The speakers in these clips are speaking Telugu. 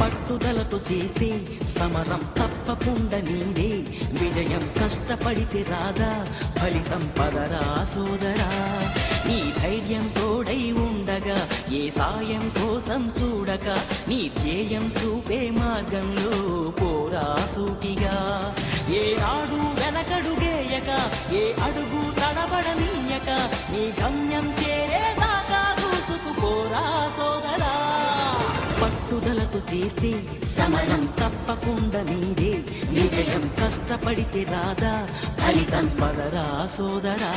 పట్టుదలతో చేస్తే సమరం తప్పకుండా నీదే విజయం. కష్టపడితే రాదా ఫలితం పదరా సోదరా. నీ ధైర్యం తోడై ఉండగా ఏ సాయం కోసం చూడక నీ ధ్యేయం చూపే మార్గంలో పోరా సూటిగా. ఏ నాడు వెనకడుగేయక ఏ అడుగు తడబడనీయక నీ గమ్యం చేరేదాకా దూసుకుపోరా సోదరా. పట్టుదలతో చేస్తే సమరం తప్పకుండా నీదే విజయం. కష్టపడితే రాదా ఫలితం పదరా సోదరా.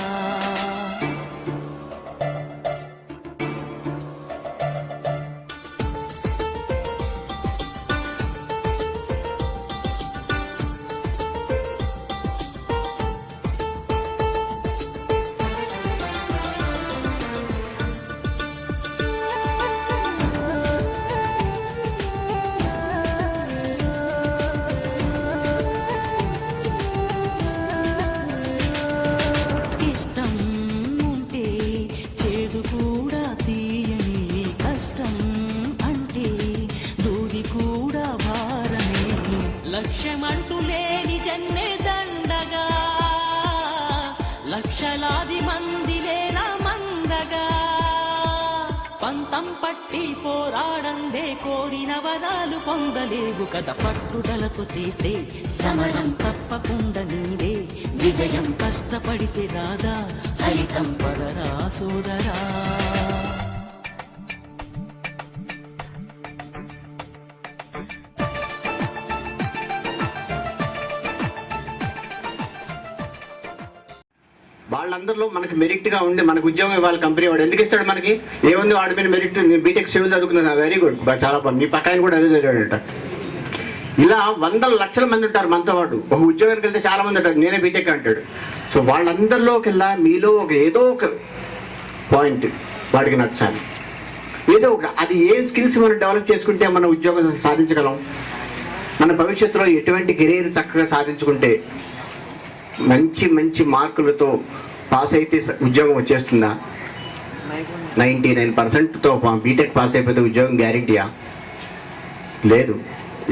లక్ష్యమంటూ లేని జన్మే దండగా లక్షలాది మంది లేనా మందగా. పంతం పట్టి పోరాడందే కోరిన వరాలు పొందలేవు కదా. పట్టుదలతో చేస్తే సమరం తప్పకుండా నీదే విజయం. కష్టపడితే రాదా ఫలితం పదరా సోదరా. వాళ్ళందరిలో మనకు మెరిట్ గా ఉండి మనకు ఉద్యోగం ఇవ్వాలి కంపెనీ వాడు. ఎందుకు ఇస్తాడు మనకి? ఏముంది వాడి మీద మెరిట్? నేను బీటెక్ సివిల్ చదువుకున్నాను, వెరీ గుడ్, చాలా మీ పక్క కూడా అదే చదివాడట. ఇలా వందల లక్షల మంది ఉంటారు మనతో వాడు. ఒక ఉద్యోగానికి వెళ్తే చాలా మంది ఉంటారు, నేనే బీటెక్ అంటాడు. సో వాళ్ళందరిలోకెల్లా మీలో ఏదో ఒక పాయింట్ వాడికి నచ్చాలి, ఏదో ఒక. అది ఏ స్కిల్స్ మనం డెవలప్ చేసుకుంటే మన ఉద్యోగం సాధించగలం. మన భవిష్యత్తులో ఎటువంటి కెరీర్ చక్కగా సాధించుకుంటే మంచి మంచి మార్కులతో పాస్ అయితే ఉద్యోగం వచ్చేస్తుందా? 99%తో బీటెక్ పాస్ అయిపోతే ఉద్యోగం గ్యారెంటీయా? లేదు.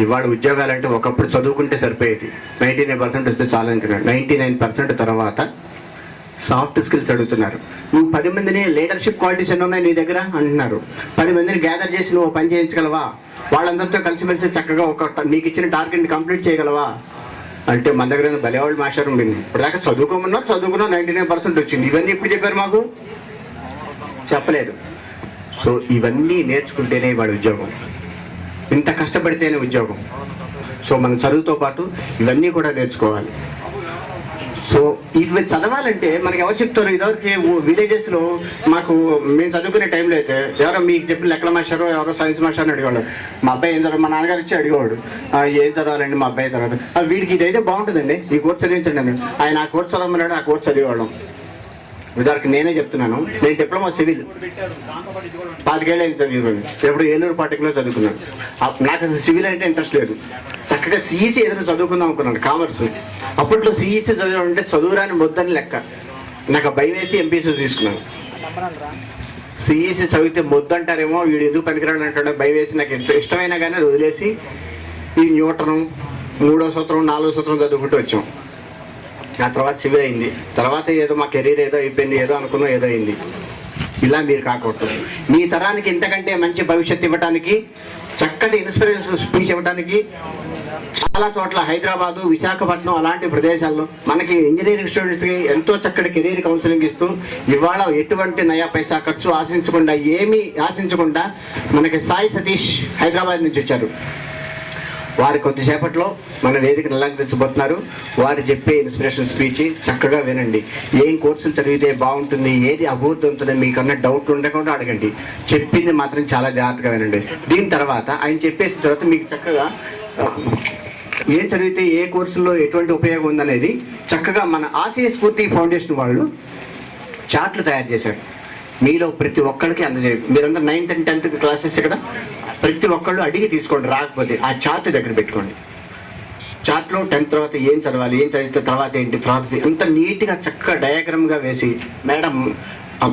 ఇవాళ ఉద్యోగాలంటే ఒకప్పుడు చదువుకుంటే సరిపోయేది, 99% వస్తే చాలా అనుకున్నాడు. 99% తర్వాత సాఫ్ట్ స్కిల్స్ అడుగుతున్నారు. నువ్వు 10 మందిని లీడర్షిప్ క్వాలిటీస్ ఎన్ని ఉన్నాయి నీ దగ్గర అంటున్నారు. 10 మందిని గ్యాదర్ చేసి నువ్వు పని చేయించగలవా? వాళ్ళందరితో కలిసిమెలిసి చక్కగా నీకు ఇచ్చిన టార్గెట్ని కంప్లీట్ చేయగలవా అంటే మన దగ్గర బలేవాళ్ళు మాస్టర్ ఉండింది. ఇప్పటిదాకా చదువుకోమన్నారు, చదువుకున్నా 99% వచ్చింది. ఇవన్నీ ఎప్పుడు చెప్పారు మాకు? చెప్పలేదు. సో ఇవన్నీ నేర్చుకుంటేనే వాడి ఉద్యోగం, ఇంత కష్టపడితేనే ఉద్యోగం. సో మన చదువుతో పాటు ఇవన్నీ కూడా నేర్చుకోవాలి. సో ఇవి చదవాలంటే మనకి ఎవరు చెప్తారు? ఇదివరకు విలేజెస్లో మాకు మేము చదువుకునే టైంలో అయితే ఎవరో మీకు చెప్పిన లెక్కల మాస్టారో ఎవరో సైన్స్ మాస్టర్ అడిగేవాడు. మా అబ్బాయి ఏం చదవాలి, మా నాన్నగారు వచ్చి అడిగేవాడు, ఏం చదవాలండి మా అబ్బాయి తర్వాత. వీడికి ఇదైతే బాగుంటుందండి, ఈ కోర్స్ చదివించండి అని. ఆయన ఆ కోర్స్ చదవమన్నాడు, ఆ కోర్స్ చదివేవాళ్ళం. ఉదాహరణకి నేనే చెప్తున్నాను, నేను డిప్లొమా సివిల్ 25 ఏళ్ళు చదువుకున్నాను. ఎప్పుడు ఏలూరు పార్టికులర్ చదువుకున్నాను. నాకు అసలు సివిల్ అంటే ఇంట్రెస్ట్ లేదు. చక్కగా సిఈసీ ఏదైనా చదువుకుందాం అనుకున్నాను, కామర్స్. అప్పట్లో సిఈసీ చదివాలంటే చదువురాని మొద్దని లెక్క. నాకు భయం వేసి ఎంపీసీ తీసుకున్నాను. సిఈసీ చదివితే మొద్దంటారేమో, వీడు ఎందుకు పనికిరాడు అంటాడో భయం వేసి నాకు ఇష్టమైనా కానీ అది వదిలేసి ఈ న్యూటను 3వ సూత్రం 4వ సూత్రం చదువుకుంటూ వచ్చాం. ఆ తర్వాత సివిల్ అయింది. తర్వాత ఏదో మా కెరీర్ ఏదో అయిపోయింది, ఏదో అనుకున్నాం, ఏదో అయింది. ఇలా మీరు కాకూడదు. మీ తరానికి ఇంతకంటే మంచి భవిష్యత్తు ఇవ్వడానికి, చక్కటి ఇన్స్పిరేషన్ స్పీచ్ ఇవ్వడానికి చాలా చోట్ల హైదరాబాదు, విశాఖపట్నం అలాంటి ప్రదేశాల్లో మనకి ఇంజనీరింగ్ స్టూడెంట్స్కి ఎంతో చక్కటి కెరీర్ కౌన్సిలింగ్ ఇస్తూ ఇవాళ ఎటువంటి నయా పైసా ఖర్చు ఆశించకుండా, ఏమీ ఆశించకుండా మనకి సాయి సతీష్ హైదరాబాద్ నుంచి వచ్చారు. వారి కొద్దిసేపట్లో మన వేదికను అలంకరించబోతున్నారు. వారు చెప్పే ఇన్స్పిరేషన్ స్పీచ్ చక్కగా వినండి. ఏం కోర్సులు చదివితే బాగుంటుంది, ఏది అభివృద్ధి ఉంటుంది, మీకన్నా డౌట్ ఉండకుండా అడగండి. చెప్పింది మాత్రం చాలా జాగ్రత్తగా వినండి. దీని తర్వాత ఆయన చెప్పేసిన తర్వాత మీకు చక్కగా ఏం చదివితే ఏ కోర్సుల్లో ఎటువంటి ఉపయోగం ఉందనేది చక్కగా మన ఆశయ స్ఫూర్తి ఫౌండేషన్ వాళ్ళు చార్ట్లు తయారు చేశారు. మీలో ప్రతి ఒక్కరికి అందజేయండి. మీరందరూ 9th and 10th క్లాసెస్ ఇక్కడ ప్రతి ఒక్కళ్ళు అడిగి తీసుకోండి. రాకపోతే ఆ చార్ట్ దగ్గర పెట్టుకోండి. చార్ట్లో 10th తర్వాత ఏం చదవాలి, ఏం చదివితే తర్వాత ఏంటి, తర్వాత ఎంత నీట్గా చక్కగా డయాగ్రామ్గా వేసి మేడం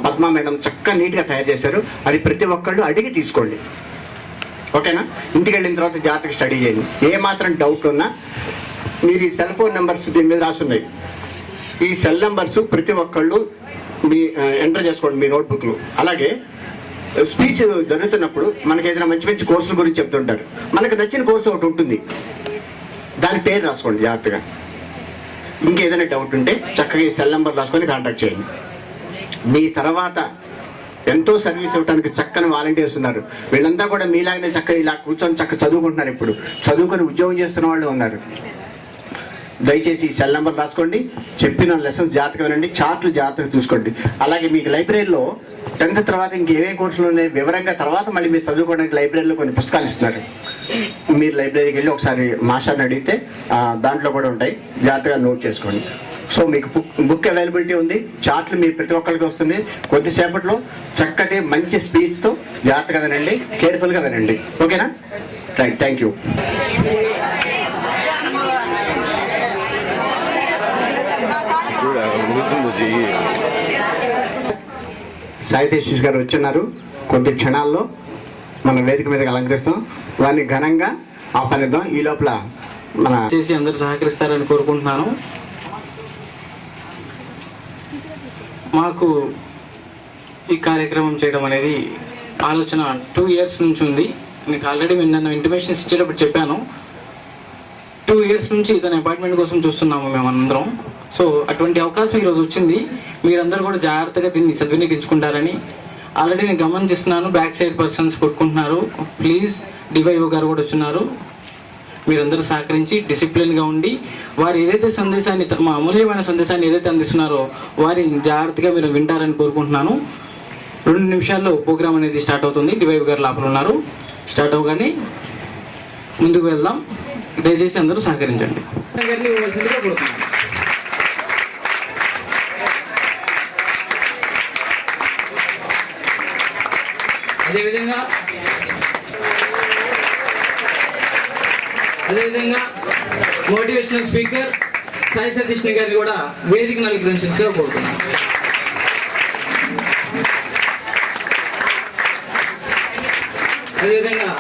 పద్మా మేడం చక్కగా నీట్గా తయారు చేశారు. అది ప్రతి ఒక్కళ్ళు అడిగి తీసుకోండి. ఓకేనా? ఇంటికి వెళ్ళిన తర్వాత జాగ్రత్తగా స్టడీ చేయండి. ఏ మాత్రం డౌట్ ఉన్నా మీరు ఈ సెల్ ఫోన్ నెంబర్స్ దీని మీద రాసున్నాయి. ఈ సెల్ నెంబర్స్ ప్రతి ఒక్కళ్ళు మీ ఎంటర్ చేసుకోండి మీ నోట్బుక్లో. అలాగే స్పీచ్ జరుగుతున్నప్పుడు మనకి ఏదైనా మంచి మంచి కోర్సుల గురించి చెప్తుంటారు. మనకు నచ్చిన కోర్సు ఒకటి ఉంటుంది, దాని పేరు రాసుకోండి జాగ్రత్తగా. ఇంకేదైనా డౌట్ ఉంటే చక్కగా ఈ సెల్ నెంబర్ రాసుకొని కాంటాక్ట్ చేయండి. మీ తర్వాత ఎంతో సర్వీస్ ఇవ్వడానికి చక్కని వాలంటీర్స్ ఉన్నారు. వీళ్ళంతా కూడా మీలాగనే చక్కగా ఇలా కూర్చొని చక్కగా చదువుకుంటున్నారు. ఇప్పుడు చదువుకొని ఉద్యోగం చేస్తున్న వాళ్ళు ఉన్నారు. దయచేసి ఈ సెల్ నెంబర్ రాసుకోండి. చెప్పిన లెసన్స్ జాగ్రత్తగా వినండి. చార్ట్లు జాగ్రత్తగా చూసుకోండి. అలాగే మీకు లైబ్రరీలో 10th తర్వాత ఇంకేవే కోర్సులు ఉన్నాయి వివరంగా తర్వాత మళ్ళీ మీరు చదువుకోవడానికి లైబ్రరీలో కొన్ని పుస్తకాలు ఇస్తున్నారు. మీరు లైబ్రరీకి వెళ్ళి ఒకసారి మాస్టర్ని అడిగితే దాంట్లో కూడా ఉంటాయి, జాగ్రత్తగా నోట్ చేసుకోండి. సో మీకు బుక్ అవైలబిలిటీ ఉంది. చార్ట్లు మీ ప్రతి ఒక్కరికి వస్తుంది. కొద్దిసేపట్లో చక్కటి మంచి స్పీచ్తో జాగ్రత్తగా వినండి, కేర్ఫుల్గా వినండి. ఓకేనా? Right, thank you. సాయితేశ్ గారు వచ్చున్నారు. కొద్ది క్షణాల్లో మన వేదిక మీదకి అలంకరిస్తాం. వారిని ఘనంగా ఆహ్వానిద్దాం. ఈ లోపల మన చేసి అందరూ సహకరిస్తారని కోరుకుంటున్నాను. మాకు ఈ కార్యక్రమం చేయడం అనేది ఆలోచన 2 years నుంచి ఉంది. మీకు ఆల్రెడీ నన్ను ఇంటిమేషన్స్ ఇచ్చేటప్పుడు చెప్పాను. 2 years నుంచి తన అపాయింట్మెంట్ కోసం చూస్తున్నాము మేమందరం. సో అటువంటి అవకాశం ఈరోజు వచ్చింది. మీరందరూ కూడా జాగ్రత్తగా దీన్ని సద్వినియోగించుకుంటారని ఆల్రెడీ నేను గమనిస్తున్నాను. బ్యాక్ సైడ్ పర్సన్స్ కొట్టుకుంటున్నారు. ప్లీజ్ డివైఓ గారు కూడా వచ్చున్నారు. మీరందరూ సహకరించి డిసిప్లిన్గా ఉండి వారు ఏదైతే సందేశాన్ని, మా అమూల్యమైన సందేశాన్ని ఏదైతే అందిస్తున్నారో వారిని జాగ్రత్తగా మీరు వింటారని కోరుకుంటున్నాను. 2 నిమిషాల్లో ప్రోగ్రామ్ అనేది స్టార్ట్ అవుతుంది. డివైఓ గారు లోపల ఉన్నారు. స్టార్ట్ అవగానే ముందుకు వెళ్దాం. దయచేసి అందరూ సహకరించండి. అదేవిధంగా మోటివేషనల్ స్పీకర్ సాయి సతీష్ గారిని కూడా వేదిక అలంకరించాల్సిందిగా కోరుతున్నాను. అదేవిధంగా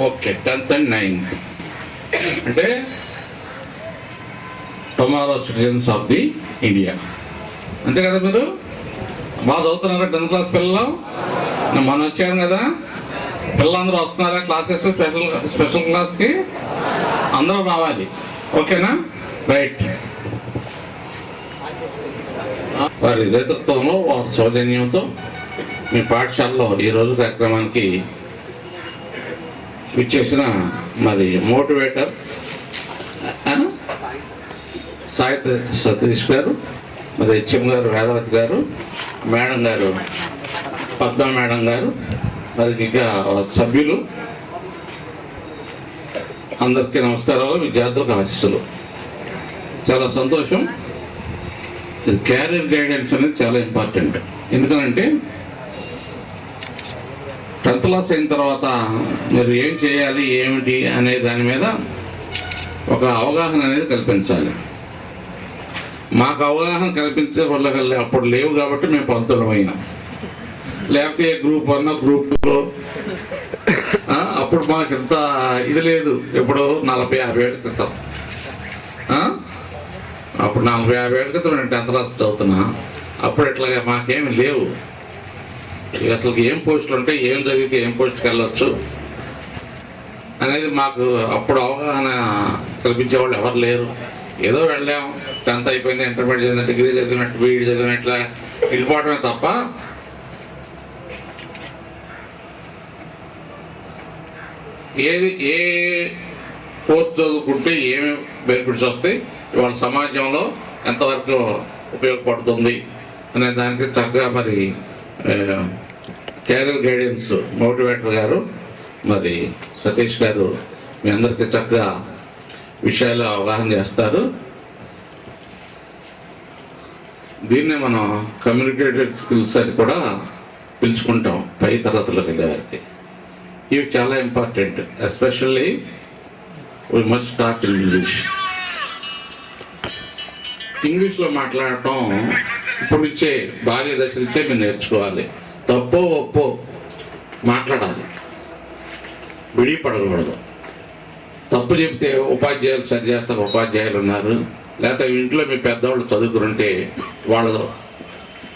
ఓకే, 10th and 9th అంటే tomorrow citizens of the India, అంతే కదా? మీరు బాగా చదువుతున్నారా 10th క్లాస్ పిల్లలు? మనం వచ్చాను కదా, పిల్లలందరూ వస్తున్నారా క్లాసెస్? స్పెషల్ క్లాస్కి అందరూ రావాలి. ఓకేనా? రైట్. వారి నేతృత్వంలో, వారి సౌజన్యంతో మీ పాఠశాలలో ఈరోజు కార్యక్రమానికి విచ్చేసిన మరి మోటివేటర్ సాయి సతీష్ గారు, మరి హెచ్ఎం గారు వేదవతి గారు, మేడం గారు పద్మ మేడం గారు, మరి ఇంకా సభ్యులు అందరికీ నమస్కారాలు, విద్యార్థులకు ఆశీస్సులు. చాలా సంతోషం. క్యారియర్ గైడెన్స్ అనేది చాలా ఇంపార్టెంట్. ఎందుకనంటే 10th క్లాస్ అయిన తర్వాత మీరు ఏం చేయాలి, ఏమిటి అనే దాని మీద ఒక అవగాహన అనేది కల్పించాలి. మాకు అవగాహన కల్పించే వల్ల అప్పుడు లేవు కాబట్టి మేము 19 అయినాం. లేకపోతే గ్రూప్ 1 గ్రూప్ 2 అప్పుడు మాకు ఇంత ఇది లేదు. ఇప్పుడు 40-50 ఏళ్ళ క్రితం, అప్పుడు 40-50 ఏళ్ళ క్రితం నేను 10th క్లాస్ చదువుతున్నా. అప్పుడు ఇట్లాగా మాకేమి లేవు. అసలు ఏం పోస్టులు ఉంటాయి, ఏం చదివితే ఏం పోస్ట్కి వెళ్ళొచ్చు అనేది మాకు అప్పుడు అవగాహన కల్పించేవాళ్ళు ఎవరు లేరు. ఏదో వెళ్ళాం, 10th అయిపోయింది, ఇంటర్మీడియట్ చదివిన, డిగ్రీ చదివినట్టు, బీఈడి చదివినట్లా వెళ్ళిపోవడమే తప్ప ఏ కోర్స్ చదువుకుంటే ఏమేమి బెనిఫిట్స్ వస్తాయి, ఇవాళ సమాజంలో ఎంతవరకు ఉపయోగపడుతుంది అనే దానికి చక్కగా మరి క్యారియర్ గైడెన్స్ మోటివేటర్ గారు, మరి సతీష్ గారు మీ అందరికీ చక్కగా విషయాలు అవగాహన చేస్తారు. దీన్నే మనం కమ్యూనికేటెడ్ స్కిల్స్ అని కూడా పిలుచుకుంటాం పై తరగతులకు వెళ్ళే వారికి. ఇవి చాలా important. Especially we must talk in English. ఇంగ్లీష్లో మాట్లాడటం ఇప్పుడు ఇచ్చే బాల్య దశ నుంచే మీరు నేర్చుకోవాలి. తప్పో ఒప్పో మాట్లాడాలి, విడిపడకూడదు. తప్పు చెప్తే ఉపాధ్యాయులు సరి చేస్తారు, ఉపాధ్యాయులు ఉన్నారు. లేకపోతే ఇంట్లో మీ పెద్దవాళ్ళు చదువుకుంటే వాళ్ళు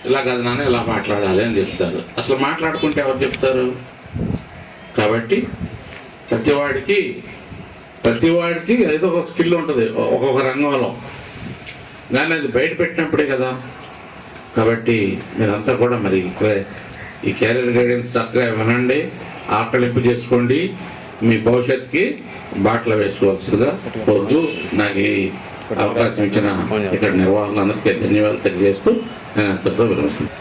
ఇలా కాదు నాన్న ఇలా మాట్లాడాలి అని చెప్తారు. అసలు మాట్లాడుకుంటే ఎవరు చెప్తారు? కాబట్టి ప్రతివాడికి ఏదో ఒక స్కిల్ ఉంటుంది ఒక్కొక్క రంగంలో, కానీ అది బయట పెట్టినప్పుడే కదా. కాబట్టి మీరంతా కూడా మరి ఈ కెరీర్ గైడెన్స్ చక్కగా వినండి, ఆకలింపు చేసుకోండి, మీ భవిష్యత్తుకి బాటలు వేసుకోవాల్సిందిగా కోరుతూ నాకు ఈ అవకాశం ఇచ్చిన ఇక్కడ నిర్వాహకులందరికీ ధన్యవాదాలు తెలియజేస్తూ నేను అంతటితో విరమిస్తున్నాను.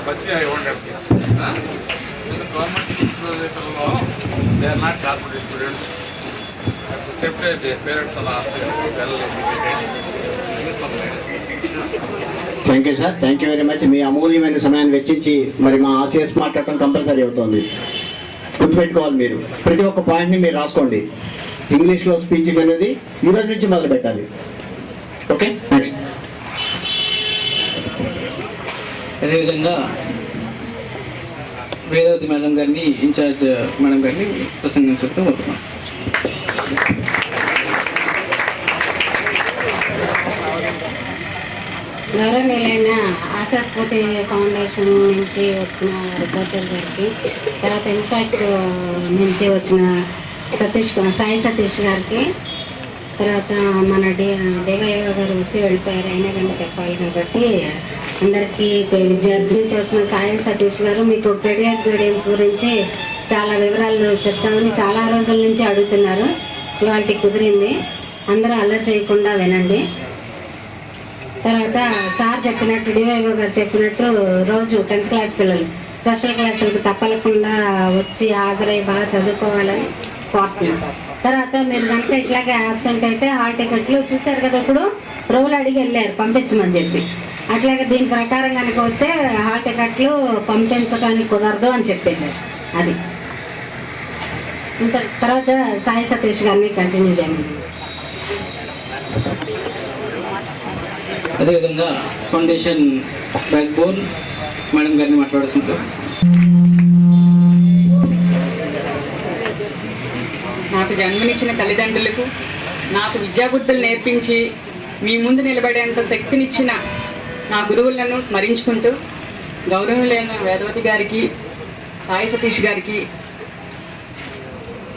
बच्चे I want government they are not corporate students. At the same time, their parents are well thank you sir, thank you very much. మీ అమూల్యమైన సమయాన్ని వెచ్చించి మరి మా ఆసియస్ మాట్లాడటం కంపల్సరీ అవుతుంది. గుర్తుపెట్టుకోవాలి, మీరు ప్రతి ఒక్క పాయింట్ని మీరు రాసుకోండి. ఇంగ్లీష్లో స్పీచింగ్ అనేది ఈ రోజు నుంచి మొదలు పెట్టాలి. Okay, next. అదేవిధంగా వేదవతి మేడం గారిని, ఇన్ఛార్జ్ మేడం గారిని ప్రసంగించడం కోరుతున్నాం. గౌరవనీయులైన ఆశాస్ఫూర్తి ఫౌండేషన్ నుంచి వచ్చిన రిపోర్టర్ గారికి, తర్వాత ఇంపాక్ట్ నుంచి వచ్చిన సాయి సతీష్ గారికి, తర్వాత మన డివైఓ గారు వచ్చి వెళ్ళిపోయారు, అయినా కానీ చెప్పాలి కాబట్టి అందరికీ, విద్యార్థి నుంచి వచ్చిన సాయి సతీష్ గారు మీకు కెరియర్ గైడెన్స్ గురించి చాలా వివరాలు చెప్తామని చాలా రోజుల నుంచి అడుగుతున్నారు. ఇవాళ కుదిరింది, అందరూ అల్లరి చేయకుండా వినండి. తర్వాత సార్ చెప్పినట్టు, డివైఓ గారు చెప్పినట్టు రోజు 10th క్లాస్ పిల్లలు స్పెషల్ క్లాసులకు తప్పకుండా వచ్చి హాజరై బాగా చదువుకోవాలని కోరుతున్నాం. తర్వాత మీరు కనుక ఇట్లాగే యాబ్సెంట్ అయితే హాల్ టికెట్లు చూశారు కదా, ఇప్పుడు రోల్ అడిగి వెళ్ళారు పంపించమని చెప్పి, అట్లాగే దీని ప్రకారం కనుక వస్తే హాల్ టికెట్లు పంపించడానికి కుదరదు అని చెప్పారు. అది తర్వాత సాయి సతీష్ గారిని కంటిన్యూ చేయండి. అదేవిధంగా ఫౌండేషన్ బ్యాక్ బోన్ మేడం గారిని మాట్లాడుతుంది. నాకు జన్మనిచ్చిన తల్లిదండ్రులకు, నాకు విద్యాబుద్ధులు నేర్పించి మీ ముందు నిలబడేంత శక్తినిచ్చిన నా గురువులను స్మరించుకుంటూ, గౌరవనీయులైన వేదవతి గారికి, సాయి సతీష్ గారికి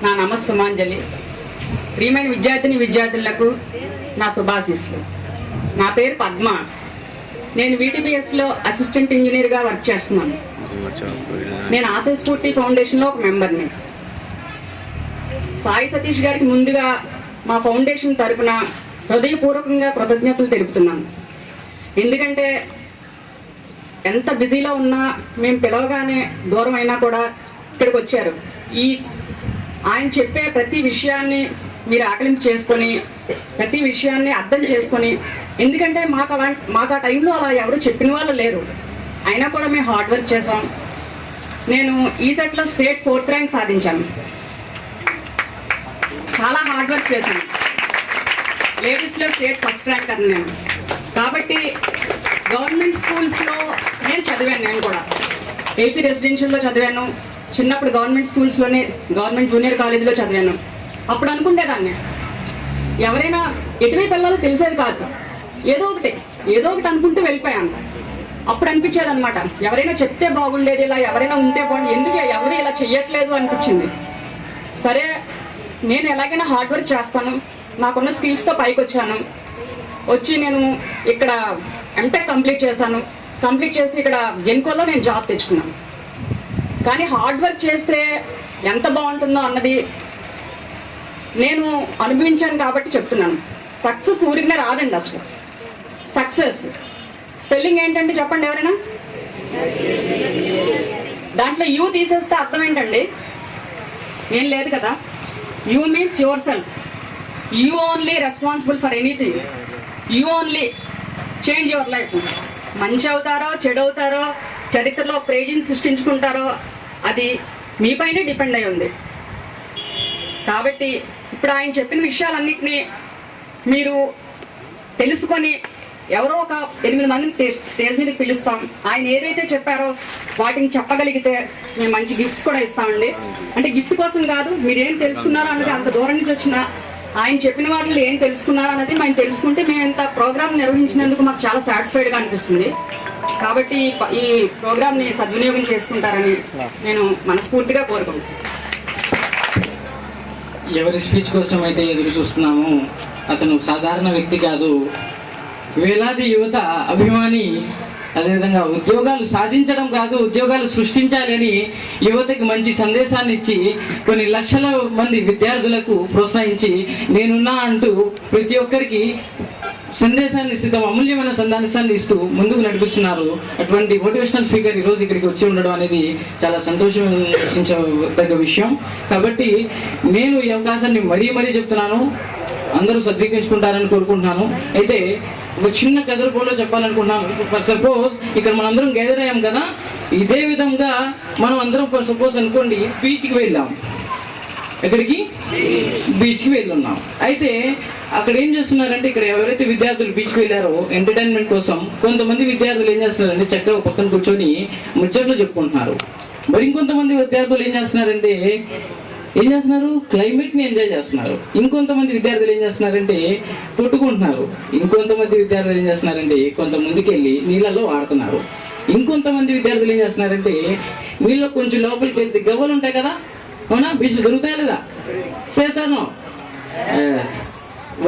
నా నమస్సుమాంజలి. ప్రియమైన విద్యార్థులకు నా శుభాశీస్సులు. నా పేరు పద్మ. నేను వీటీపీఎస్లో అసిస్టెంట్ ఇంజనీర్గా వర్క్ చేస్తున్నాను. నేను ఆశాస్ఫూర్తి ఫౌండేషన్లో ఒక మెంబర్ని. సాయి సతీష్ గారికి ముందుగా మా ఫౌండేషన్ తరపున హృదయపూర్వకంగా కృతజ్ఞతలు తెలుపుతున్నాను. ఎందుకంటే ఎంత బిజీలో ఉన్నా మేము పిలవగానే దూరం అయినా కూడా ఇక్కడికి వచ్చారు. ఆయన చెప్పే ప్రతి విషయాన్ని మీరు ఆకలింపు చేసుకొని, ప్రతి విషయాన్ని అర్థం చేసుకొని, ఎందుకంటే మాకు ఆ టైంలో అలా ఎవరు చెప్పిన వాళ్ళు లేరు, అయినా కూడా మేము హార్డ్ వర్క్ చేసాం. నేను ఈసెట్లో స్టేట్ 4th ర్యాంక్ సాధించాను. చాలా హార్డ్ వర్క్ చేశాను. లేడీస్లో స్టేట్ 1st ర్యాంక్ అని నేను. కాబట్టి గవర్నమెంట్ స్కూల్స్లో నేను చదివాను. నేను కూడా ఏపీ రెసిడెన్షియల్లో చదివాను. చిన్నప్పుడు గవర్నమెంట్ స్కూల్స్లోనే, గవర్నమెంట్ జూనియర్ కాలేజీలో చదివాను. అప్పుడు అనుకుంటేదాన్ని ఎవరైనా ఎటువైపు వెళ్ళాలో తెలిసేది కాదు, ఏదో ఒకటి అనుకుంటూ వెళ్ళిపోయాను. అప్పుడు అనిపించేది అనమాట, ఎవరైనా చెప్తే బాగుండేది, ఇలా ఎవరైనా ఉంటే బాగుండేది, ఎందుకు ఎవరు ఇలా చెయ్యట్లేదు అనిపించింది. సరే, నేను ఎలాగైనా హార్డ్ వర్క్ చేస్తాను, నాకున్న స్కిల్స్తో పైకి వచ్చి నేను ఇక్కడ ఎంటెక్ కంప్లీట్ చేసి ఇక్కడ జెన్కోలో నేను జాబ్ తెచ్చుకున్నాను. కానీ హార్డ్ వర్క్ చేస్తే ఎంత బాగుంటుందో అన్నది నేను అనుభవించాను కాబట్టి చెప్తున్నాను. సక్సెస్ ఊరికనే రాదండి. అసలు సక్సెస్ స్పెల్లింగ్ ఏంటంటే చెప్పండి ఎవరైనా. దాంట్లో యూ తీసేస్తే అర్థం ఏంటండి? ఏం లేదు కదా. You means your self. You only responsible for anything. You only change your life. మంచి అవుతారో చెడు అవుతారో చరిత్రలో ప్రేజీని సృష్టించుకుంటారో అది మీపైనే డిపెండ్ అయి ఉంది. కాబట్టి ఇప్పుడు ఆయన చెప్పిన విషయాలన్నింటినీ మీరు తెలుసుకొని ఎవరో ఒక 8 మందిని స్టేజ్ మీదకి పిలుస్తాం. ఆయన ఏదైతే చెప్పారో వాటిని చెప్పగలిగితే మేము మంచి గిఫ్ట్స్ కూడా ఇస్తామండి. అంటే గిఫ్ట్ కోసం కాదు, మీరేం తెలుసుకున్నారో అన్నది, అంత దూరం నుంచి వచ్చిన ఆయన చెప్పిన వాటిలో ఏం తెలుసుకున్నారో అన్నది మేము తెలుసుకుంటే మేము ఇంత ప్రోగ్రామ్ నిర్వహించినందుకు మాకు చాలా సాటిస్ఫైడ్గా అనిపిస్తుంది. కాబట్టి ఈ ప్రోగ్రామ్ని సద్వినియోగం చేసుకుంటారని నేను మనస్ఫూర్తిగా కోరుకుంటున్నాను. ఎవరి స్పీచ్ కోసం అయితే ఎదురు చూస్తున్నామో అతను సాధారణ వ్యక్తి కాదు, వేలాది యువత అభిమాని. అదేవిధంగా ఉద్యోగాలు సాధించడం కాదు, ఉద్యోగాలు సృష్టించాలి అని యువతకి మంచి సందేశాన్ని ఇచ్చి కొన్ని లక్షల మంది విద్యార్థులకు ప్రోత్సహించి నేనున్నా అంటూ ప్రతి ఒక్కరికి సందేశాన్ని ఇస్తూ, అమూల్యమైన సందేశాన్ని ఇస్తూ ముందుకు నడిపిస్తున్నారు. అటువంటి మోటివేషనల్ స్పీకర్ ఈరోజు ఇక్కడికి వచ్చి ఉండడం అనేది చాలా సంతోషించదగ్గ విషయం. కాబట్టి నేను ఈ అవకాశాన్ని మరీ చెప్తున్నాను, అందరూ సద్వినియోగించుకుంటారని కోరుకుంటున్నాను. అయితే ఒక చిన్న కథ రూపంలో చెప్పాలనుకుంటున్నాను. ఫర్ సపోజ్ ఇక్కడ మనం అందరం గ్యాదర్ అయ్యాం కదా, ఇదే విధంగా మనం అందరం ఫర్ సపోజ్ అనుకోండి బీచ్కి వెళ్ళాం. ఎక్కడికి? బీచ్కి వెళ్ళున్నాం. అయితే అక్కడ ఏం చేస్తున్నారంటే, ఇక్కడ ఎవరైతే విద్యార్థులు బీచ్కి వెళ్ళారో ఎంటర్టైన్మెంట్ కోసం కొంతమంది విద్యార్థులు ఏం చేస్తున్నారంటే చక్కగా పక్కన కూర్చొని ముచ్చట్లు చెప్పుకుంటున్నారు. మరి ఇంకొంతమంది విద్యార్థులు ఏం చేస్తున్నారు? క్లైమేట్ ని ఎంజాయ్ చేస్తున్నారు. ఇంకొంతమంది విద్యార్థులు ఏం చేస్తున్నారంటే కొట్టుకుంటున్నారు. ఇంకొంతమంది విద్యార్థులు ఏం చేస్తున్నారంటే కొంత ముందుకెళ్ళి నీళ్ళల్లో ఆడుతున్నారు. ఇంకొంతమంది విద్యార్థులు ఏం చేస్తున్నారంటే వీళ్ళు కొంచెం లోపలికి వెళ్తే గవ్వలు ఉంటాయి కదా, అవునా, బీచ్ దొరుకుతాయి లేదా, చేశాను,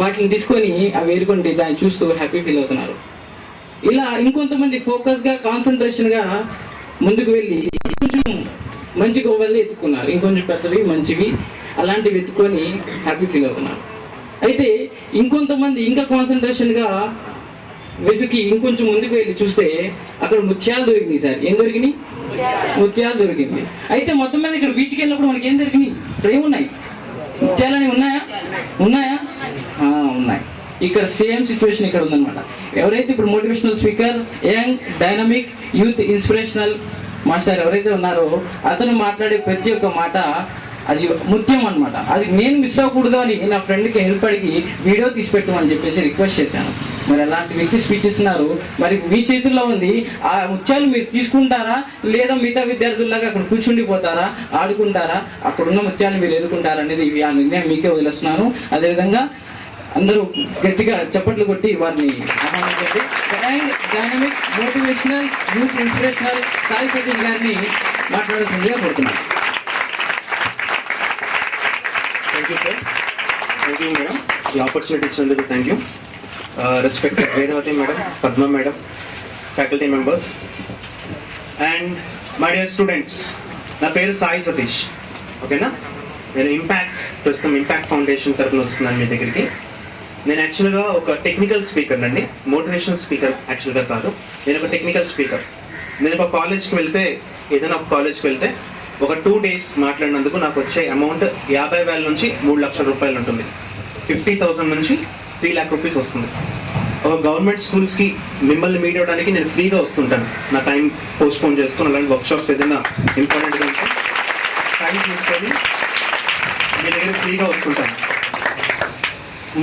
వాటిని తీసుకొని అవి వేరుకుంటే దాన్ని చూస్తూ హ్యాపీ ఫీల్ అవుతున్నారు. ఇలా ఇంకొంతమంది ఫోకస్ గా కాన్సన్ట్రేషన్ గా ముందుకు వెళ్ళి కొంచెం మంచి గోవల్ని ఎత్తుకున్నారు, ఇంకొంచెం పెద్దవి మంచివి అలాంటివి ఎత్తుకొని హ్యాపీ ఫీల్ అవుతున్నారు. అయితే ఇంకొంతమంది ఇంకా కాన్సన్ట్రేషన్ గా వెతికి ఇంకొంచెం ముందుకు వెళ్ళి చూస్తే అక్కడ ముత్యాలు దొరికినాయి. సార్ ఏం దొరికినాయి? ముత్యాలు దొరికింది. అయితే మొత్తం మీద ఇక్కడ బీచ్కి వెళ్ళినప్పుడు మనకి ఏం దొరికినాయి? ఏమున్నాయి? ముత్యాలని ఉన్నాయా? ఉన్నాయి. ఇక్కడ సేమ్ సిచ్యువేషన్ ఇక్కడ ఉందన్నమాట. ఎవరైతే ఇప్పుడు motivational speaker, young dynamic youth inspirational master ఎవరైతే ఉన్నారో అతను మాట్లాడే ప్రతి ఒక్క మాట అది ముత్యం అనమాట. అది నేను మిస్ అవ్వకూడదు అని నా ఫ్రెండ్కి హెల్ప్ అడిగి వీడియో తీసి పెట్టమని చెప్పేసి రిక్వెస్ట్ చేశాను. మరి అలాంటి వ్యక్తి స్పీచ్ ఇస్తున్నారు. మరి మీ చేతుల్లో ఉంది. ఆ ముత్యాలు మీరు తీసుకుంటారా, లేదా మిగతా విద్యార్థుల్లాగా అక్కడ కూర్చుండిపోతారా, ఆడుకుంటారా, అక్కడున్న ముత్యాలు మీరు ఎదుర్కొంటారా అనేది ఆ నిర్ణయం మీకే వదిలేస్తున్నాను. అదేవిధంగా అందరూ గట్టిగా చప్పట్లు కొట్టి వారిని ఆహ్వానించండి. Dynamic motivational youth inspirational Sai Satish గారిని మాట్లాడాల్సిందిగా కోరుతున్నాను. Thank you, sir. Thank you, madam. The opportunity ఇచ్చినందుకు thank you. Respected Vedavati madam, Padma madam, faculty members, and my dear students. నా పేరు సాయి సతీష్. ఓకేనా? నేను ప్రస్తుతం ఇంపాక్ట్ ఫౌండేషన్ తరఫున వస్తున్నాను మీ దగ్గరికి. నేను యాక్చువల్గా ఒక టెక్నికల్ స్పీకర్ అండి, మోటివేషనల్ స్పీకర్ యాక్చువల్గా కాదు. నేను ఒక టెక్నికల్ స్పీకర్. నేను ఒక కాలేజ్కి వెళ్తే, ఏదైనా ఒక కాలేజ్కి వెళ్తే ఒక 2 days మాట్లాడినందుకు నాకు వచ్చే అమౌంట్ 50,000 నుంచి 3 లక్షల రూపాయలు ఉంటుంది. 50,000 నుంచి 3 lakh రూపీస్ వస్తుంది. ఒక గవర్నమెంట్ స్కూల్స్కి మిమ్మల్ని మీట్ అవ్వడానికి నేను ఫ్రీగా వస్తుంటాను. నా టైం పోస్ట్పోన్ చేసుకుని అలాంటి వర్క్షాప్స్ ఏదైనా ఇంపార్టెంట్గా ఉంటే టైం తీసుకొని మీ దగ్గర ఫ్రీగా వస్తుంటాను.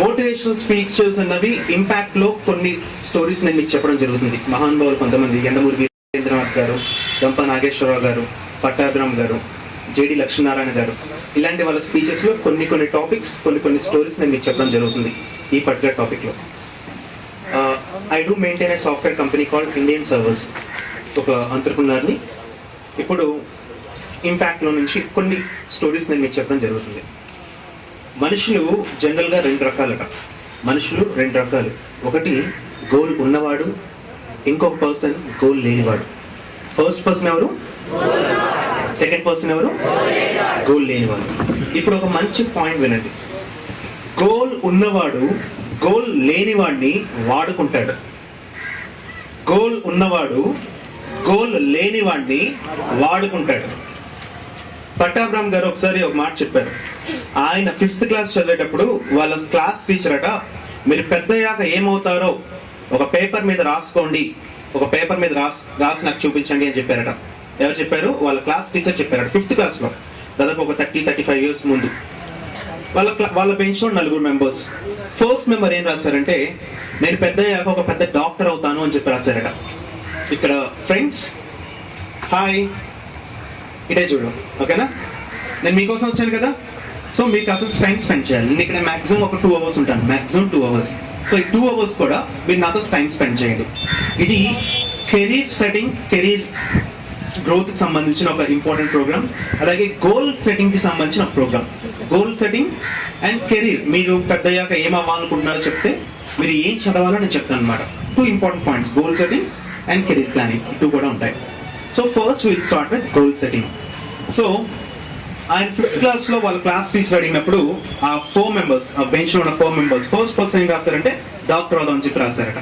మోటివేషనల్ స్పీచెస్ అన్నవి ఇంపాక్ట్లో కొన్ని స్టోరీస్ నేను మీకు చెప్పడం జరుగుతుంది. మహానుభావులు కొంతమంది, ఎండమూరి వీరేంద్రనాథ్ గారు, గంప నాగేశ్వరరావు గారు, పట్టాభిరామ్ గారు, జేడి లక్ష్మీనారాయణ గారు, ఇలాంటి వాళ్ళ స్పీచెస్లో కొన్ని టాపిక్స్, కొన్ని స్టోరీస్ నేను మీకు చెప్పడం జరుగుతుంది. ఈ పర్టికులర్ టాపిక్లో I do maintain a software company called Indian servers. ఒక ఎంటర్‌ప్రెన్యూర్ని. ఇప్పుడు ఇంపాక్ట్లో నుంచి కొన్ని స్టోరీస్ నేను మీకు చెప్పడం జరుగుతుంది. మనుషులు జనరల్గా 2 రకాలట. మనుషులు 2 రకాలు. ఒకటి గోల్ ఉన్నవాడు, ఇంకొక పర్సన్ గోల్ లేనివాడు. ఫస్ట్ పర్సన్ ఎవరు? సెకండ్ పర్సన్ ఎవరు? గోల్ లేనివాడు. ఇప్పుడు ఒక మంచి పాయింట్ వినండి. గోల్ ఉన్నవాడు గోల్ లేనివాడిని వాడుకుంటాడు. గోల్ ఉన్నవాడు గోల్ లేనివాడిని వాడుకుంటాడు. పట్టాభిరామ్ గారు ఒకసారి ఒక మాట చెప్పారు. ఆయన 5th క్లాస్ చదివేటప్పుడు వాళ్ళ క్లాస్ టీచర్ అట, మీరు పెద్దయ్యాక ఏమవుతారో ఒక పేపర్ మీద రాసుకోండి ఒక పేపర్ మీద రాసి నాకు చూపించండి అని చెప్పారట. ఎవరు చెప్పారు? వాళ్ళ క్లాస్ టీచర్ చెప్పారట. 5th క్లాస్లో, దాదాపు ఒక 30-35 years ముందు. వాళ్ళ బెంచ్లో 4 మెంబర్స్. ఫస్ట్ మెంబర్ ఏం రాశారంటే, నేను పెద్ద అయ్యాక ఒక పెద్ద డాక్టర్ అవుతాను అని చెప్పి రాశారట. ఇక్కడ ఫ్రెండ్స్ హాయ్, ఇటే చూడు, ఓకేనా? నేను మీకోసం వచ్చాను కదా, సో మీకు అసలు టైం స్పెండ్ చేయాలి. నేను ఇక్కడ మ్యాక్సిమం ఒక 2 hours ఉంటాను, మ్యాక్సిమం 2 hours. సో ఈ 2 hours కూడా మీరు నాతో టైం స్పెండ్ చేయండి. ఇది కెరీర్ సెట్టింగ్, కెరీర్ గ్రోత్కి సంబంధించిన ఒక ఇంపార్టెంట్ ప్రోగ్రామ్. అలాగే గోల్ సెట్టింగ్కి సంబంధించిన program. Goal setting and career, మీరు పెద్దయ్యాక ఏం అవ్వాలనుకుంటున్నారో చెప్తే మీరు ఏం చదవాలో నేను చెప్తాను అనమాట. 2 important points, goal setting and career planning, 2 కూడా ఉంటాయి. So first will start with goal setting. So ఆయన 5th క్లాస్లో వాళ్ళ క్లాస్ టీచర్ అడిగినప్పుడు ఆ 4 members, ఆ బెంచ్లో ఉన్న 4 members, ఫస్ట్ పర్సన్ ఏం రాశారంటే డాక్టర్ అవుదాం అని చెప్పి రాశారట.